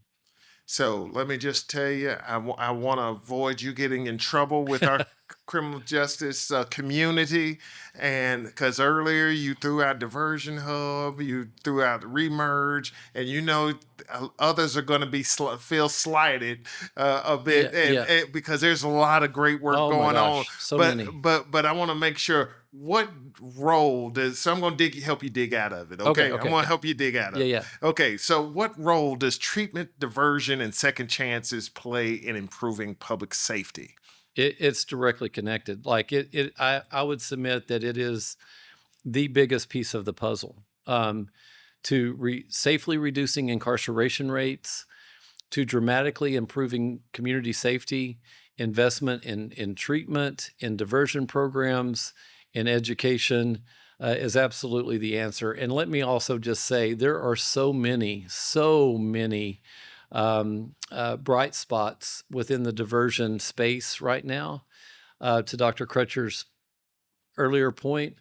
So let me just tell you, I want to avoid you getting in trouble with our criminal justice community. And because earlier you threw out diversion hub, you threw out remerge, and others are going to be feel slighted a bit, and because there's a lot of great work going on. So many. But I want to make sure, what role so I'm going to help you dig out of it. Okay. I'm going to help you dig out of it. Yeah. Okay. So what role does treatment, diversion, and second chances play in improving public safety? It's directly connected. Like I would submit that it is the biggest piece of the puzzle, to safely reducing incarceration rates, to dramatically improving community safety, investment in treatment, in diversion programs, in education, is absolutely the answer. And let me also just say, there are so many bright spots within the diversion space right now. To Dr. Crutcher's earlier point,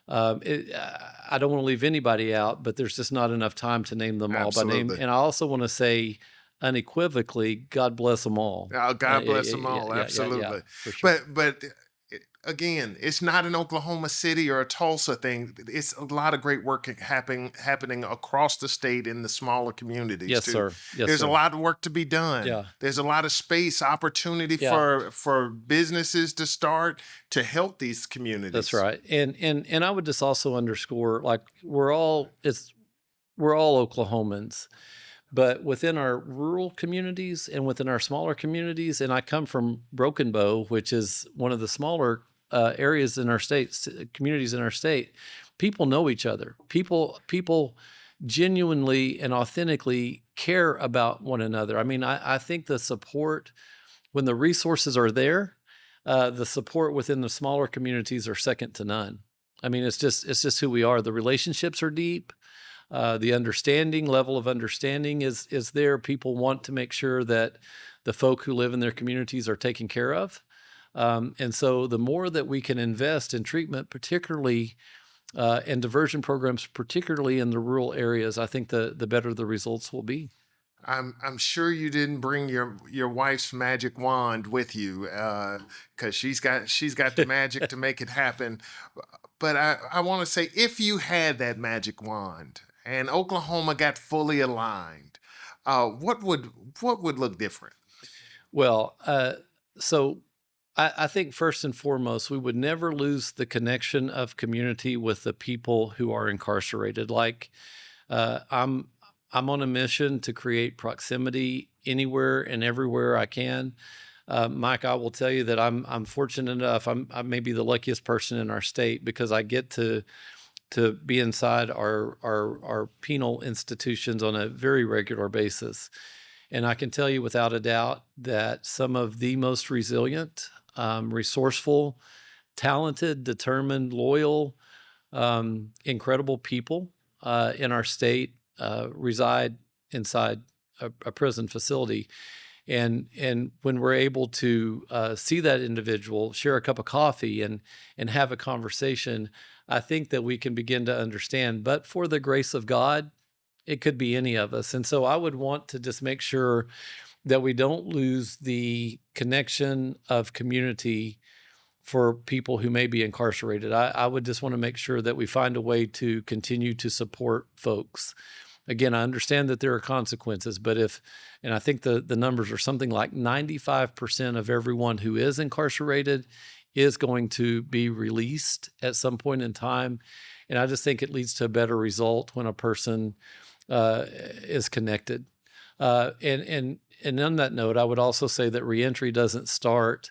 I don't want to leave anybody out, but there's just not enough time to name them all by name. And I also want to say unequivocally, God bless them all. God bless them all. Absolutely. For sure. But again, it's not an Oklahoma City or a Tulsa thing. It's a lot of great work happening across the state in the smaller communities Yes, too. sir. Yes, There's a sir. lot of work to be done. Yeah. There's a lot of space, opportunity Yeah. for businesses to start to help these That's communities. right. And I would just also underscore, like, we're all Oklahomans, but within our rural communities and within our smaller communities, and I come from Broken Bow, which is one of the smaller areas in our state, communities in our state. People know each other. People genuinely and authentically care about one another. I mean, I think the support, when the resources are there, the support within the smaller communities are second to none. I mean, it's just who we are. The relationships are deep. The understanding level of understanding is there. People want to make sure that the folk who live in their communities are taken care of. And so the more that we can invest in treatment, particularly and diversion programs, particularly in the rural areas, I think the better the results will be. I'm sure you didn't bring your wife's magic wand with you, because she's got the magic to make it happen. But I want to say, if you had that magic wand and Oklahoma got fully aligned, what would look different? Well, so I think first and foremost, we would never lose the connection of community with the people who are incarcerated. Like, I'm on a mission to create proximity anywhere and everywhere I can. Mike, I will tell you that I'm fortunate enough. I may be the luckiest person in our state because I get to be inside our penal institutions on a very regular basis. And I can tell you without a doubt that some of the most resilient, resourceful, talented, determined, loyal, incredible people in our state reside inside a prison facility. And when we're able to see that individual, share a cup of coffee, and have a conversation, I think that we can begin to understand. But for the grace of God, it could be any of us. And so I would want to just make sure that we don't lose the connection of community for people who may be incarcerated. I would just want to make sure that we find a way to continue to support folks. Again, I understand that there are consequences, but and I think the numbers are something like 95% of everyone who is incarcerated is going to be released at some point in time. And I just think it leads to a better result when a person is connected. And on that note, I would also say that reentry doesn't start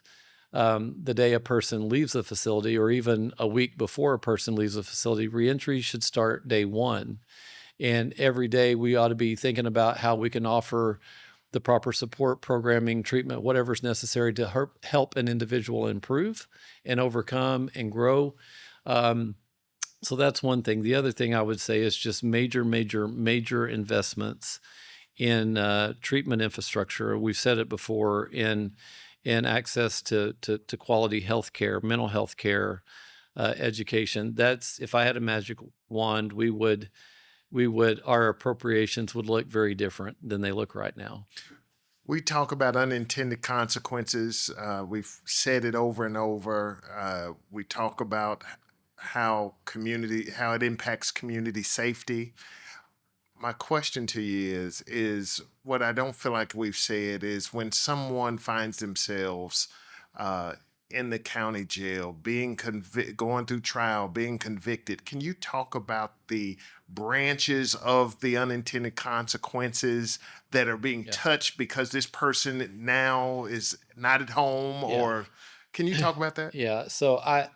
the day a person leaves the facility or even a week before a person leaves the facility. Reentry should start day one. And every day we ought to be thinking about how we can offer the proper support, programming, treatment, whatever's necessary to help an individual improve and overcome and grow. So that's one thing. The other thing I would say is just major, major, major investments in treatment infrastructure. We've said it before, in access to quality health care, mental health care, education. That's, if I had a magic wand, our appropriations would look very different than they look right now. We talk about unintended consequences. We've said it over and over. We talk about how it impacts community safety. My question to you is what I don't feel like we've said is, when someone finds themselves in the county jail, going through trial, being convicted, can you talk about the branches of the unintended consequences that are being touched because this person now is not at home? Yeah. Or can you talk about that? Yeah. So I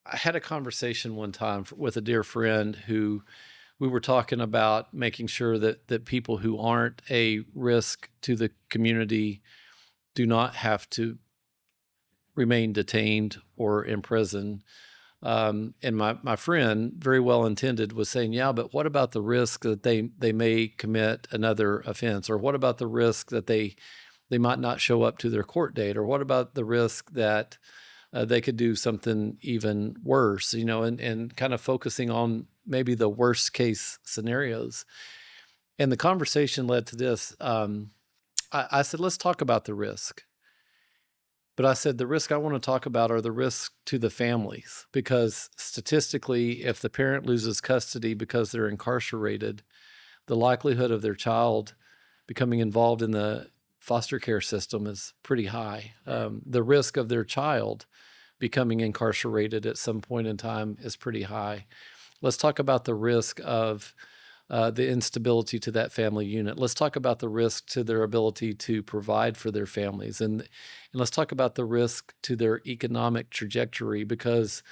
had a conversation one time with a dear friend who we were talking about making sure that people who aren't a risk to the community do not have to remain detained or in prison. And my friend, very well intended, was saying, yeah, but what about the risk that they may commit another offense? Or what about the risk that they might not show up to their court date? Or what about the risk that they could do something even worse, and kind of focusing on maybe the worst case scenarios. And the conversation led to this. I said, let's talk about the risk. But I said the risk I want to talk about are the risks to the families, because statistically, if the parent loses custody because they're incarcerated, the likelihood of their child becoming involved in the foster care system is pretty high. The risk of their child becoming incarcerated at some point in time is pretty high. Let's talk about the risk of the instability to that family unit. Let's talk about the risk to their ability to provide for their families. And let's talk about the risk to their economic trajectory, because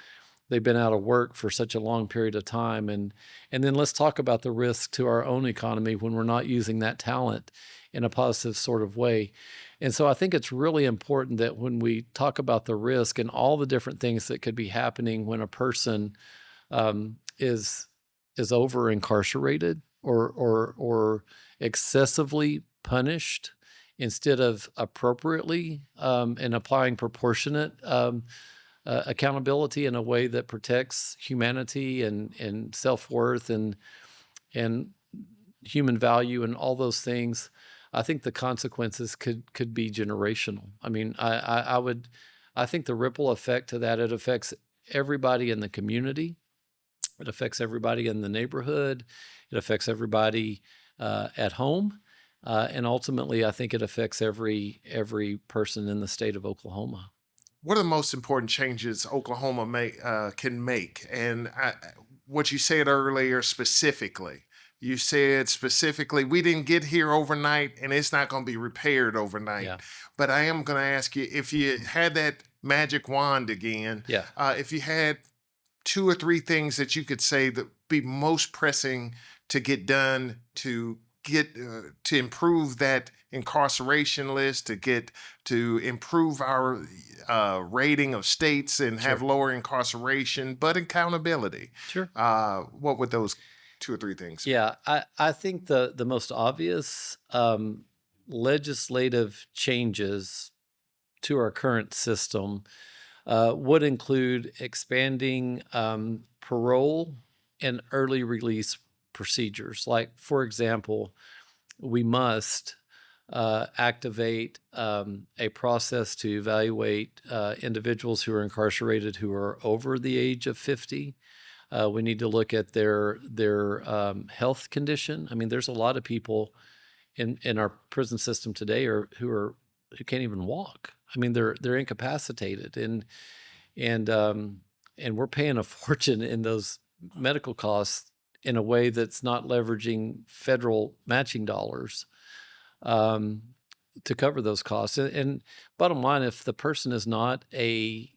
they've been out of work for such a long period of time. And then let's talk about the risk to our own economy when we're not using that talent in a positive sort of way. And so I think it's really important that when we talk about the risk and all the different things that could be happening when a person is over incarcerated or excessively punished instead of appropriately, and applying proportionate accountability in a way that protects humanity and self-worth and human value and all those things. I think the consequences could be generational. I mean, I think the ripple effect to that, it affects everybody in the community. It affects everybody in the neighborhood. It affects everybody at home. And ultimately, I think it affects every person in the state of Oklahoma. What are the most important changes Oklahoma can make? And what you said earlier specifically, you said specifically, we didn't get here overnight and it's not going to be repaired overnight. Yeah. But I am going to ask you, if you had that magic wand again, Yeah. if you had 2 or 3 things that you could say that be most pressing to get done to get to improve that incarceration list, to improve our rating of states and have Sure. lower incarceration, but accountability. Sure. What would those 2 or 3 things? Yeah, I think the most obvious legislative changes to our current system would include expanding parole and early release procedures. Like, for example, we must activate a process to evaluate individuals who are incarcerated who are over the age of 50. We need to look at their health condition. I mean, there's a lot of people in our prison system today who can't even walk. I mean, they're incapacitated, and we're paying a fortune in those medical costs in a way that's not leveraging federal matching dollars to cover those costs. And bottom line, if the person is not a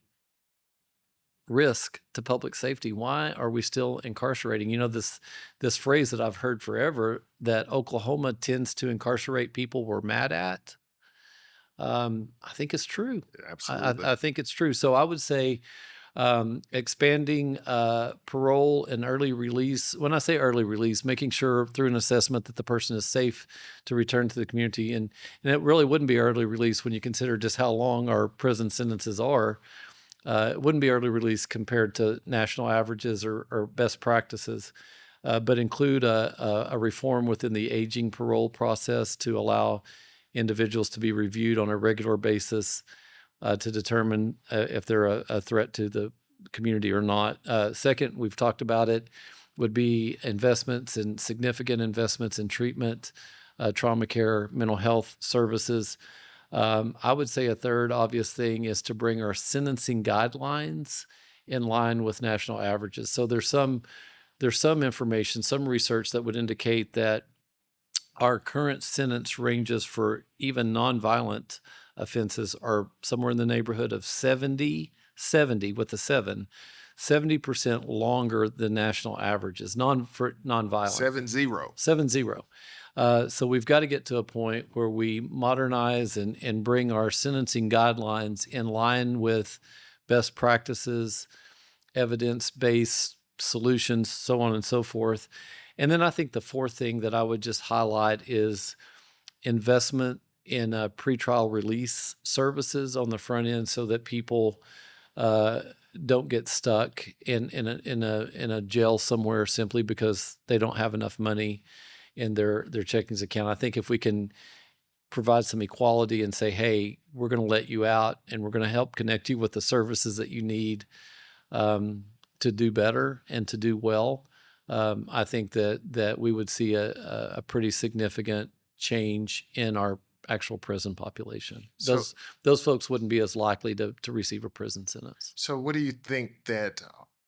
risk to public safety, why are we still incarcerating? You know, this phrase that I've heard forever, that Oklahoma tends to incarcerate people we're mad at. I think it's true. Absolutely. I think it's true. So I would say expanding parole and early release. When I say early release, making sure through an assessment that the person is safe to return to the community. And it really wouldn't be early release when you consider just how long our prison sentences are. It wouldn't be early release compared to national averages or best practices, but include a reform within the aging parole process to allow individuals to be reviewed on a regular basis to determine if they're a threat to the community or not. Second, we've talked about it, would be significant investments in treatment, trauma care, mental health services. I would say a third obvious thing is to bring our sentencing guidelines in line with national averages. So there's some information, some research that would indicate that our current sentence ranges for even nonviolent offenses are somewhere in the neighborhood of 70 with a 70% longer than national averages, for nonviolent. 70. So we've got to get to a point where we modernize and bring our sentencing guidelines in line with best practices, evidence-based solutions, so on and so forth. And then I think the fourth thing that I would just highlight is investment in pretrial release services on the front end, so that people don't get stuck in a jail somewhere simply because they don't have enough money in their checkings account. I think if we can provide some equality and say, hey, we're going to let you out and we're going to help connect you with the services that you need to do better and to do well, I think that we would see a pretty significant change in our actual prison population. Those folks wouldn't be as likely to receive a prison sentence. So what do you think that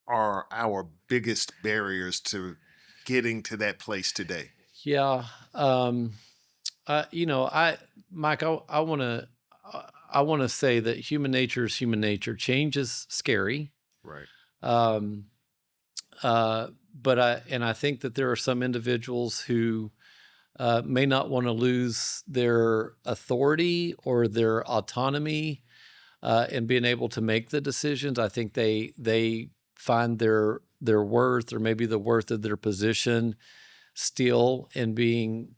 are our biggest barriers to getting to that place today? Yeah. Mike, I want to say that human nature is human nature. Change is scary. Right. Um, but I think that there are some individuals who may not want to lose their authority or their autonomy in being able to make the decisions. I think they find their worth, or maybe the worth of their position, still in being,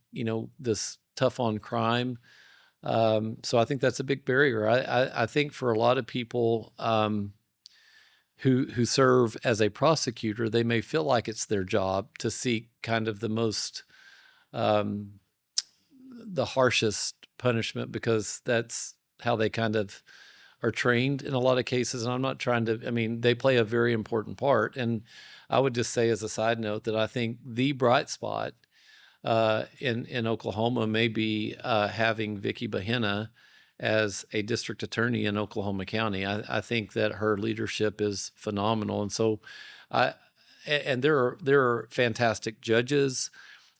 this tough on crime. So I think that's a big barrier. I think for a lot of people who serve as a prosecutor, they may feel like it's their job to seek kind of the most the harshest punishment, because that's how they kind of are trained in a lot of cases. And I'm not trying to, they play a very important part. And I would just say as a side note that I think the bright spot in Oklahoma may be having Vicki Bahena as a district attorney in Oklahoma County. I think that her leadership is phenomenal. And so there are fantastic judges.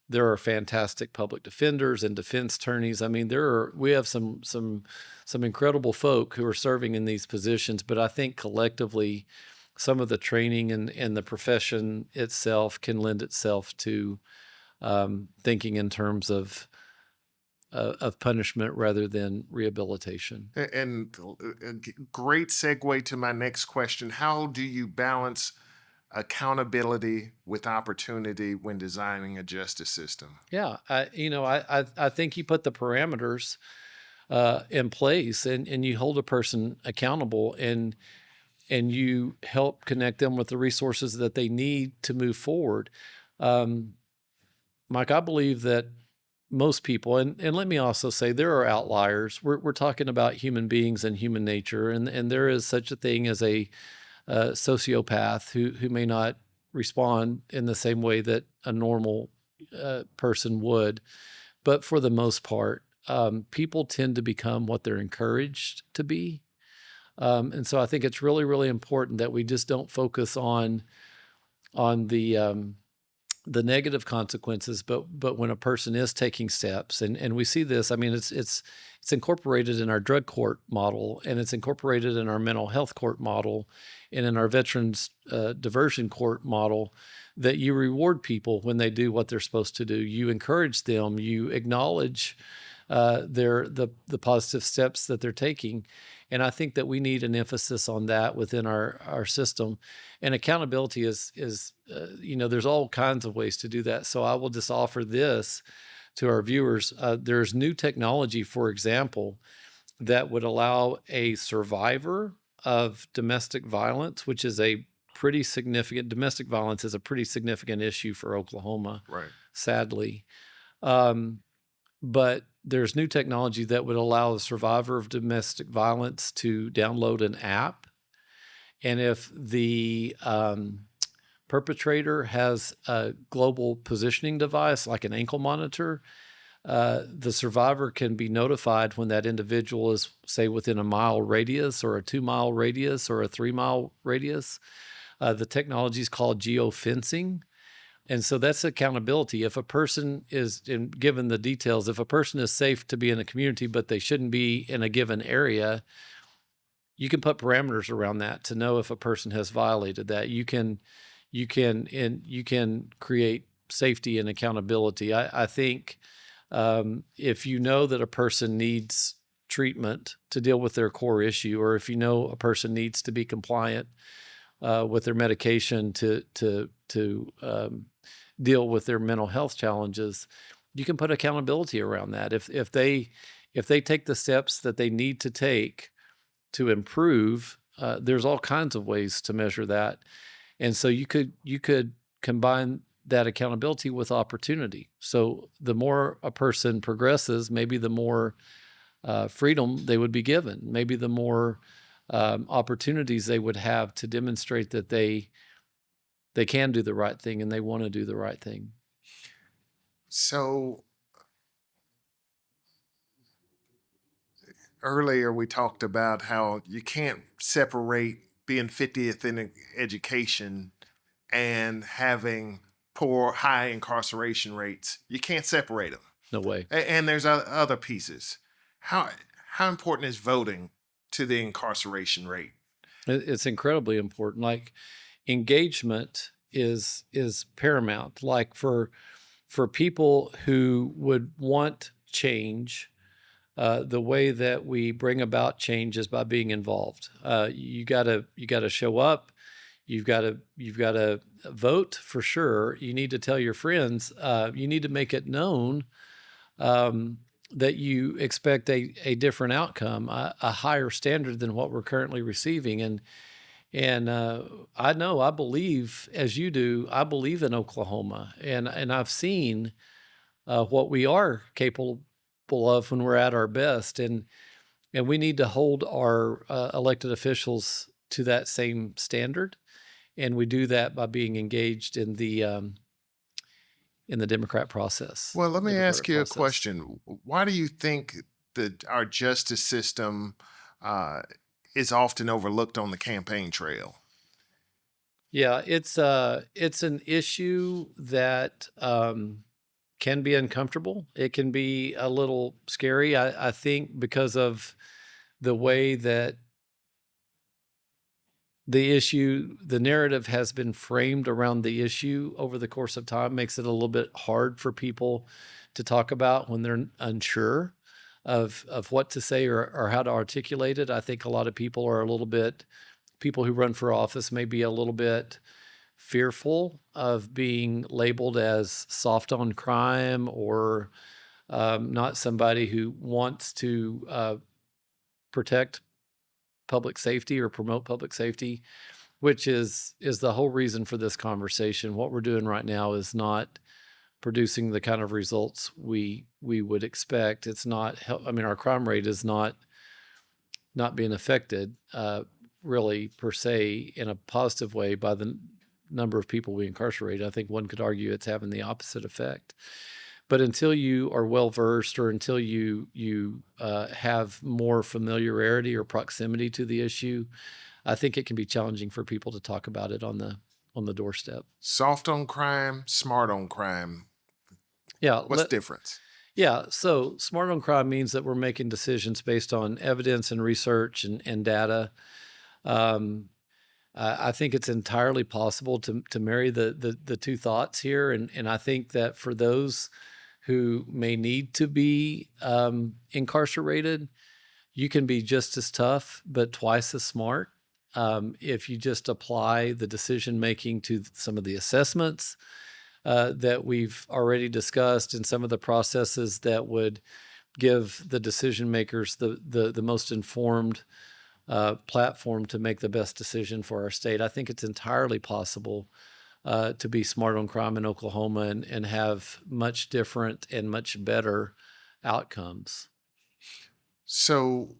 There are fantastic public defenders and defense attorneys. We have some incredible folk who are serving in these positions, but I think collectively some of the training and the profession itself can lend itself to thinking in terms of punishment rather than rehabilitation. And a great segue to my next question. How do you balance accountability with opportunity when designing a justice system? Yeah, I think you put the parameters in place and you hold a person accountable and you help connect them with the resources that they need to move forward. Mike, I believe that most people, and let me also say there are outliers. We're talking about human beings and human nature, and there is such a thing as a sociopath who may not respond in the same way that a normal person would. But for the most part, people tend to become what they're encouraged to be. And so I think it's really, really important that we just don't focus on the negative consequences, but when a person is taking steps, and we see this, it's incorporated in our drug court model, and it's incorporated in our mental health court model, and in our veterans diversion court model, that you reward people when they do what they're supposed to do. You encourage them. You acknowledge the positive steps that they're taking. And I think that we need an emphasis on that within our system. And accountability is there's all kinds of ways to do that. So I will just offer this to our viewers. There's new technology, for example, that would allow a survivor of domestic violence, which is a pretty significant, domestic violence is a pretty significant issue for Oklahoma, right? Sadly. But there's new technology that would allow a survivor of domestic violence to download an app. And if the perpetrator has a global positioning device like an ankle monitor, the survivor can be notified when that individual is, say, within a mile radius or a 2-mile radius or a 3-mile radius. The technology is called geofencing. And so that's accountability. If a person is, given the details, if a person is safe to be in a community, but they shouldn't be in a given area, you can put parameters around that to know if a person has violated that. You can create safety and accountability. I think if you know that a person needs treatment to deal with their core issue, or if you know a person needs to be compliant with their medication to deal with their mental health challenges, you can put accountability around that. If they take the steps that they need to take to improve, there's all kinds of ways to measure that. And so you could combine that accountability with opportunity. So the more a person progresses, maybe the more freedom they would be given, maybe the more opportunities they would have to demonstrate that they can do the right thing and they want to do the right thing. So earlier we talked about how you can't separate being 50th in education and having poor, high incarceration rates. You can't separate them. No way. And there's other pieces. How how important is voting to the incarceration rate? It's incredibly important. Like engagement is paramount. Like for people who would want change, the way that we bring about change is by being involved. You gotta show up. You've gotta vote for sure. You need to tell your friends. You need to make it known that you expect a different outcome, a higher standard than what we're currently receiving. And I believe, as you do, I believe in Oklahoma, and I've seen what we are capable of when we're at our best, and we need to hold our elected officials to that same standard, and we do that by being engaged in the Democrat process. Well, let me ask you a process. question. Why do you think that our justice system is often overlooked on the campaign trail? Yeah, it's an issue that can be uncomfortable. It can be a little scary. I think because of the way that the narrative has been framed around the issue over the course of time makes it a little bit hard for people to talk about when they're unsure of what to say or how to articulate it. I think a lot of people people who run for office may be a little bit fearful of being labeled as soft on crime or not somebody who wants to protect public safety or promote public safety, which is the whole reason for this conversation. What we're doing right now is not producing the kind of results we would expect. It's not. I mean, our crime rate is not being affected really per se in a positive way by the number of people we incarcerate. I think one could argue it's having the opposite effect. But until you are well versed, or until you have more familiarity or proximity to the issue, I think it can be challenging for people to talk about it on the doorstep. Soft on crime, smart on crime. Yeah. What's the difference? Yeah. So smart on crime means that we're making decisions based on evidence and research and data. I think it's entirely possible to marry the two thoughts here. And I think that for those who may need to be incarcerated, you can be just as tough, but twice as smart if you just apply the decision making to some of the assessments that we've already discussed, and some of the processes that would give the decision makers the most informed platform to make the best decision for our state. I think it's entirely possible to be smart on crime in Oklahoma and have much different and much better outcomes. So,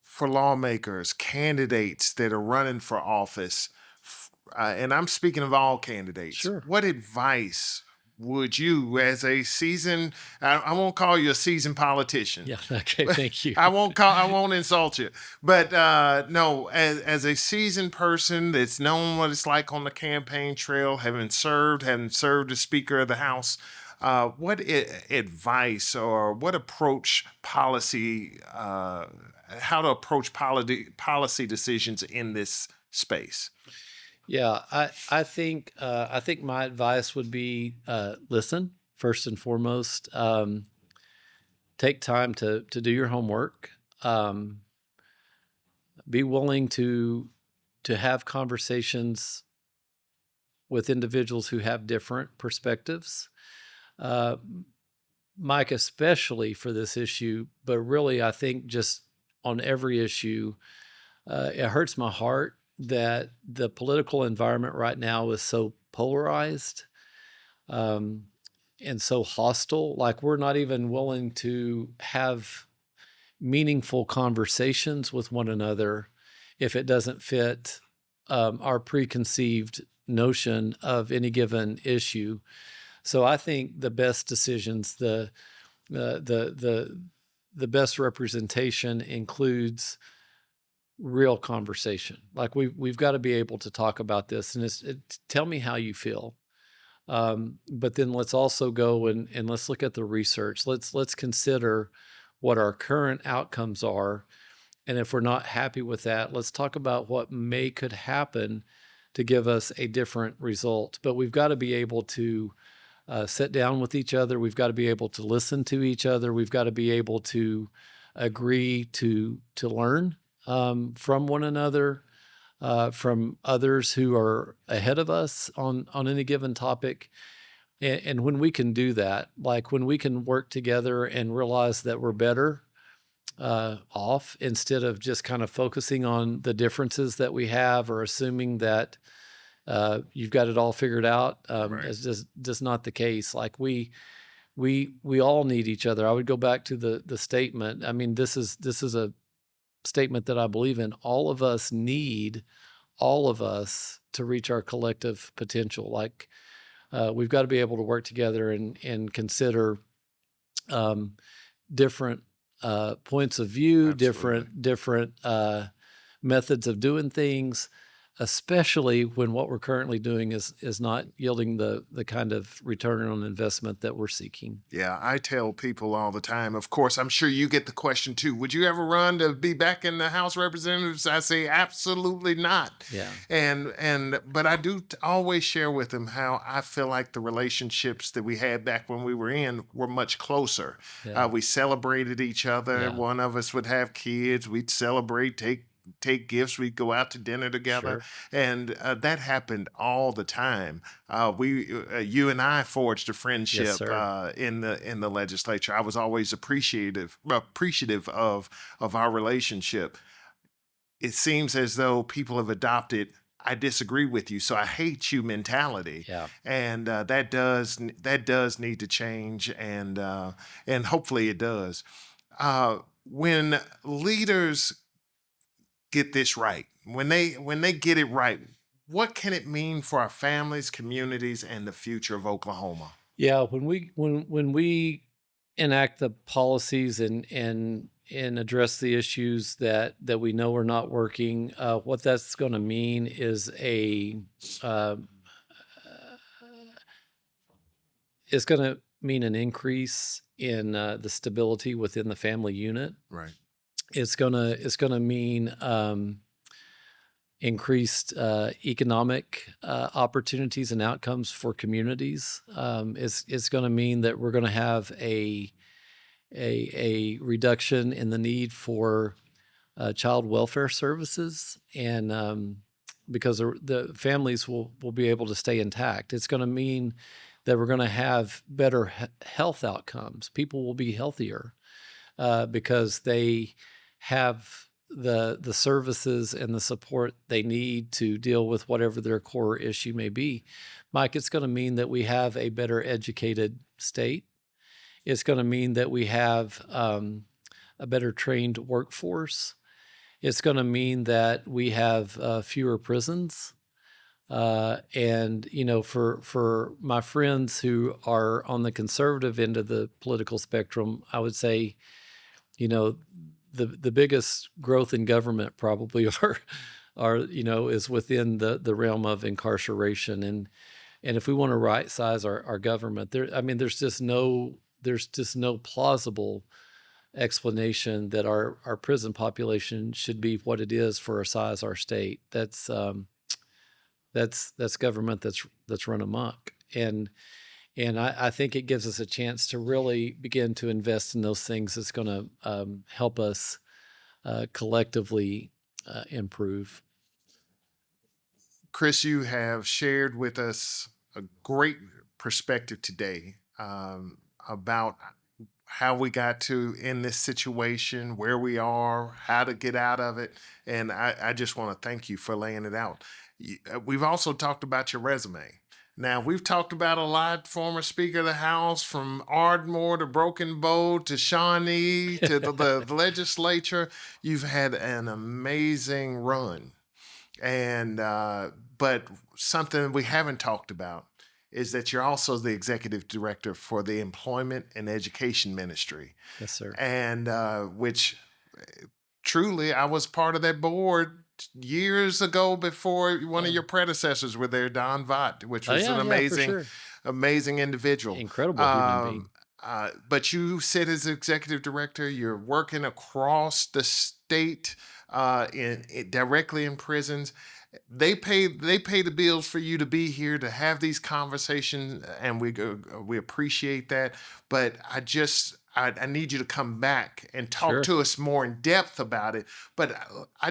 for lawmakers, candidates that are running for office, and I'm speaking of all candidates, Sure. What advice would you, as a seasoned, I won't call you a seasoned politician. Yeah. Okay. Thank you. I won't insult you, but no, as a seasoned person that's known what it's like on the campaign trail, having served as Speaker of the House, what advice or what approach policy, how to approach policy decisions in this space? Yeah, I think my advice would be listen first and foremost. Take time to do your homework. Be willing to have conversations with individuals who have different perspectives. Mike, especially for this issue, but really I think just on every issue, it hurts my heart that the political environment right now is so polarized, um, and so hostile. Like, we're not even willing to have meaningful conversations with one another if it doesn't fit our preconceived notion of any given issue. So I think the best decisions, the the best representation includes real conversation. Like, we've got to be able to talk about this, and tell me how you feel. But then let's also go and let's look at the research. Let's consider what our current outcomes are, and if we're not happy with that, let's talk about what could happen to give us a different result. But we've got to be able to sit down with each other. We've got to be able to listen to each other. We've got to be able to agree to learn from one another, from others who are ahead of us on any given topic. And when we can do that, like when we can work together and realize that we're better off, instead of just kind of focusing on the differences that we have, or assuming that you've got it all figured out, Right. it's just not the case. Like, we all need each other. I would go back to the statement. I mean, this is a statement that I believe in. All of us need all of us to reach our collective potential. Like, we've got to be able to work together and consider different points of view, Absolutely. different methods of doing things, especially when what we're currently doing is not yielding the kind of return on investment that we're seeking. Yeah, I tell people all the time. Of course, I'm sure you get the question too. Would you ever run to be back in the House of Representatives? I say absolutely not. Yeah. But I do always share with them how I feel like the relationships that we had back when we were in were much closer. Yeah. We celebrated each other. Yeah. One of us would have kids. We'd celebrate, take gifts. We'd go out to dinner together, Sure. and that happened all the time. You and I forged a Yes, friendship sir. in the legislature. I was always appreciative of our relationship. It seems as though people have adopted "I disagree with you, so I hate you" mentality, Yeah. and that does need to change, and hopefully it does. When leaders get this right, when they get it right, what can it mean for our families, communities, and the future of Oklahoma? Yeah, when we enact the policies and address the issues that we know are not working, what that's going to mean is uh, it's going to mean an increase in the stability within the family unit. Right. It's gonna mean increased economic opportunities and outcomes for communities. It's going to mean that we're going to have a reduction in the need for child welfare services, and because the families will be able to stay intact. It's going to mean that we're going to have better health outcomes. People will be healthier because they have the services and the support they need to deal with whatever their core issue may be. Mike, it's going to mean that we have a better educated state. It's going to mean that we have a better trained workforce. It's going to mean that we have fewer prisons. And for my friends who are on the conservative end of the political spectrum, I would say, the biggest growth in government probably is within the realm of incarceration. And if we want to right size our government, there's just no plausible explanation that our prison population should be what it is for a size our state. That's government that's run amok. And I think it gives us a chance to really begin to invest in those things that's going to help us collectively improve. Kris, you have shared with us a great perspective today about how we got to in this situation, where we are, how to get out of it. And I just want to thank you for laying it out. We've also talked about your resume. Now, we've talked about a lot, former Speaker of the House, from Ardmore to Broken Bow to Shawnee to the legislature. You've had an amazing run. And but something we haven't talked about is that you're also the executive director for the Employment and Education Ministry. Yes, sir. And which truly, I was part of that board years ago before one of your predecessors were there, Don Vott, which was an amazing individual. Incredible human being. But you sit as executive director. You're working across the state, directly in prisons. They pay the bills for you to be here to have these conversations, and we appreciate that. But I need you to come back and talk to us more in depth about it. But I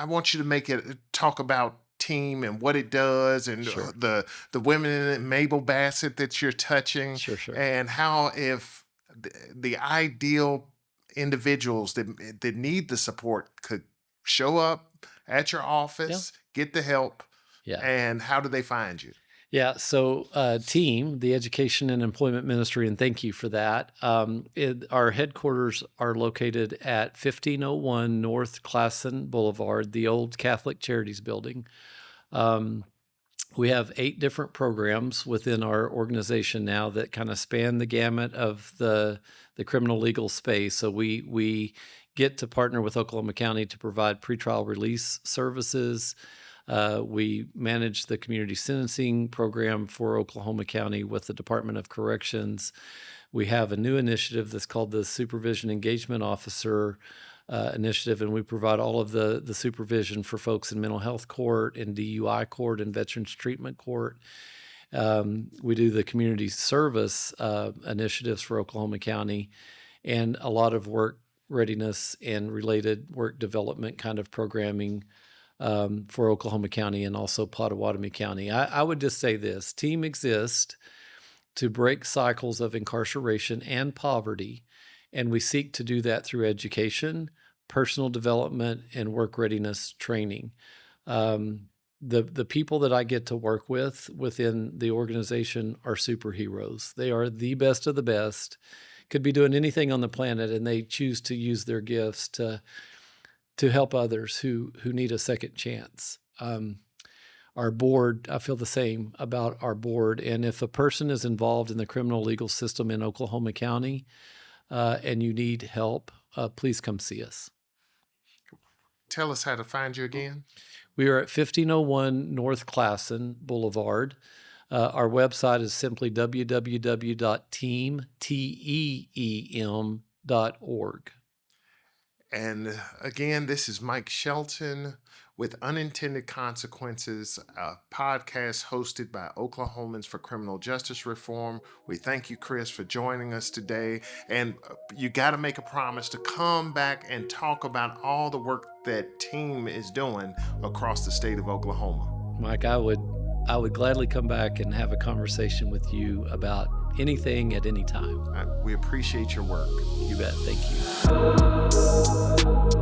want you to talk about team and what it does, and the women in it, Mabel Bassett, that you're touching, and how if the ideal individuals that need the support could show up at your office, get the help, and how do they find you? Yeah, so TEAM, the Education and Employment Ministry, and thank you for that. Our headquarters are located at 1501 North Classen Boulevard, the old Catholic Charities building. We have 8 different programs within our organization now that kind of span the gamut of the criminal legal space. So we get to partner with Oklahoma County to provide pretrial release services. We manage the community sentencing program for Oklahoma County with the Department of Corrections. We have a new initiative that's called the Supervision Engagement Officer initiative, and we provide all of the supervision for folks in mental health court, and DUI court, and veterans treatment court. We do the community service initiatives for Oklahoma County, and a lot of work readiness and related work development kind of programming for Oklahoma County and also Pottawatomie County. I would just say this: TEAM exists to break cycles of incarceration and poverty, and we seek to do that through education, personal development, and work readiness training. The people that I get to work with within the organization are superheroes. They are the best of the best, could be doing anything on the planet, and they choose to use their gifts to help others who need a second chance. Our board, I feel the same about our board. And if a person is involved in the criminal legal system in Oklahoma County and you need help, please come see us. Tell us how to find you again. We are at 1501 North Classen Boulevard. Our website is simply www.team.org. And again, this is Mike Shelton with Unintended Consequences, a podcast hosted by Oklahomans for Criminal Justice Reform. We thank you, Kris, for joining us today. And you got to make a promise to come back and talk about all the work that TEAM is doing across the state of Oklahoma. Mike, I would gladly come back and have a conversation with you about anything at any time. We appreciate your work. You bet. Thank you.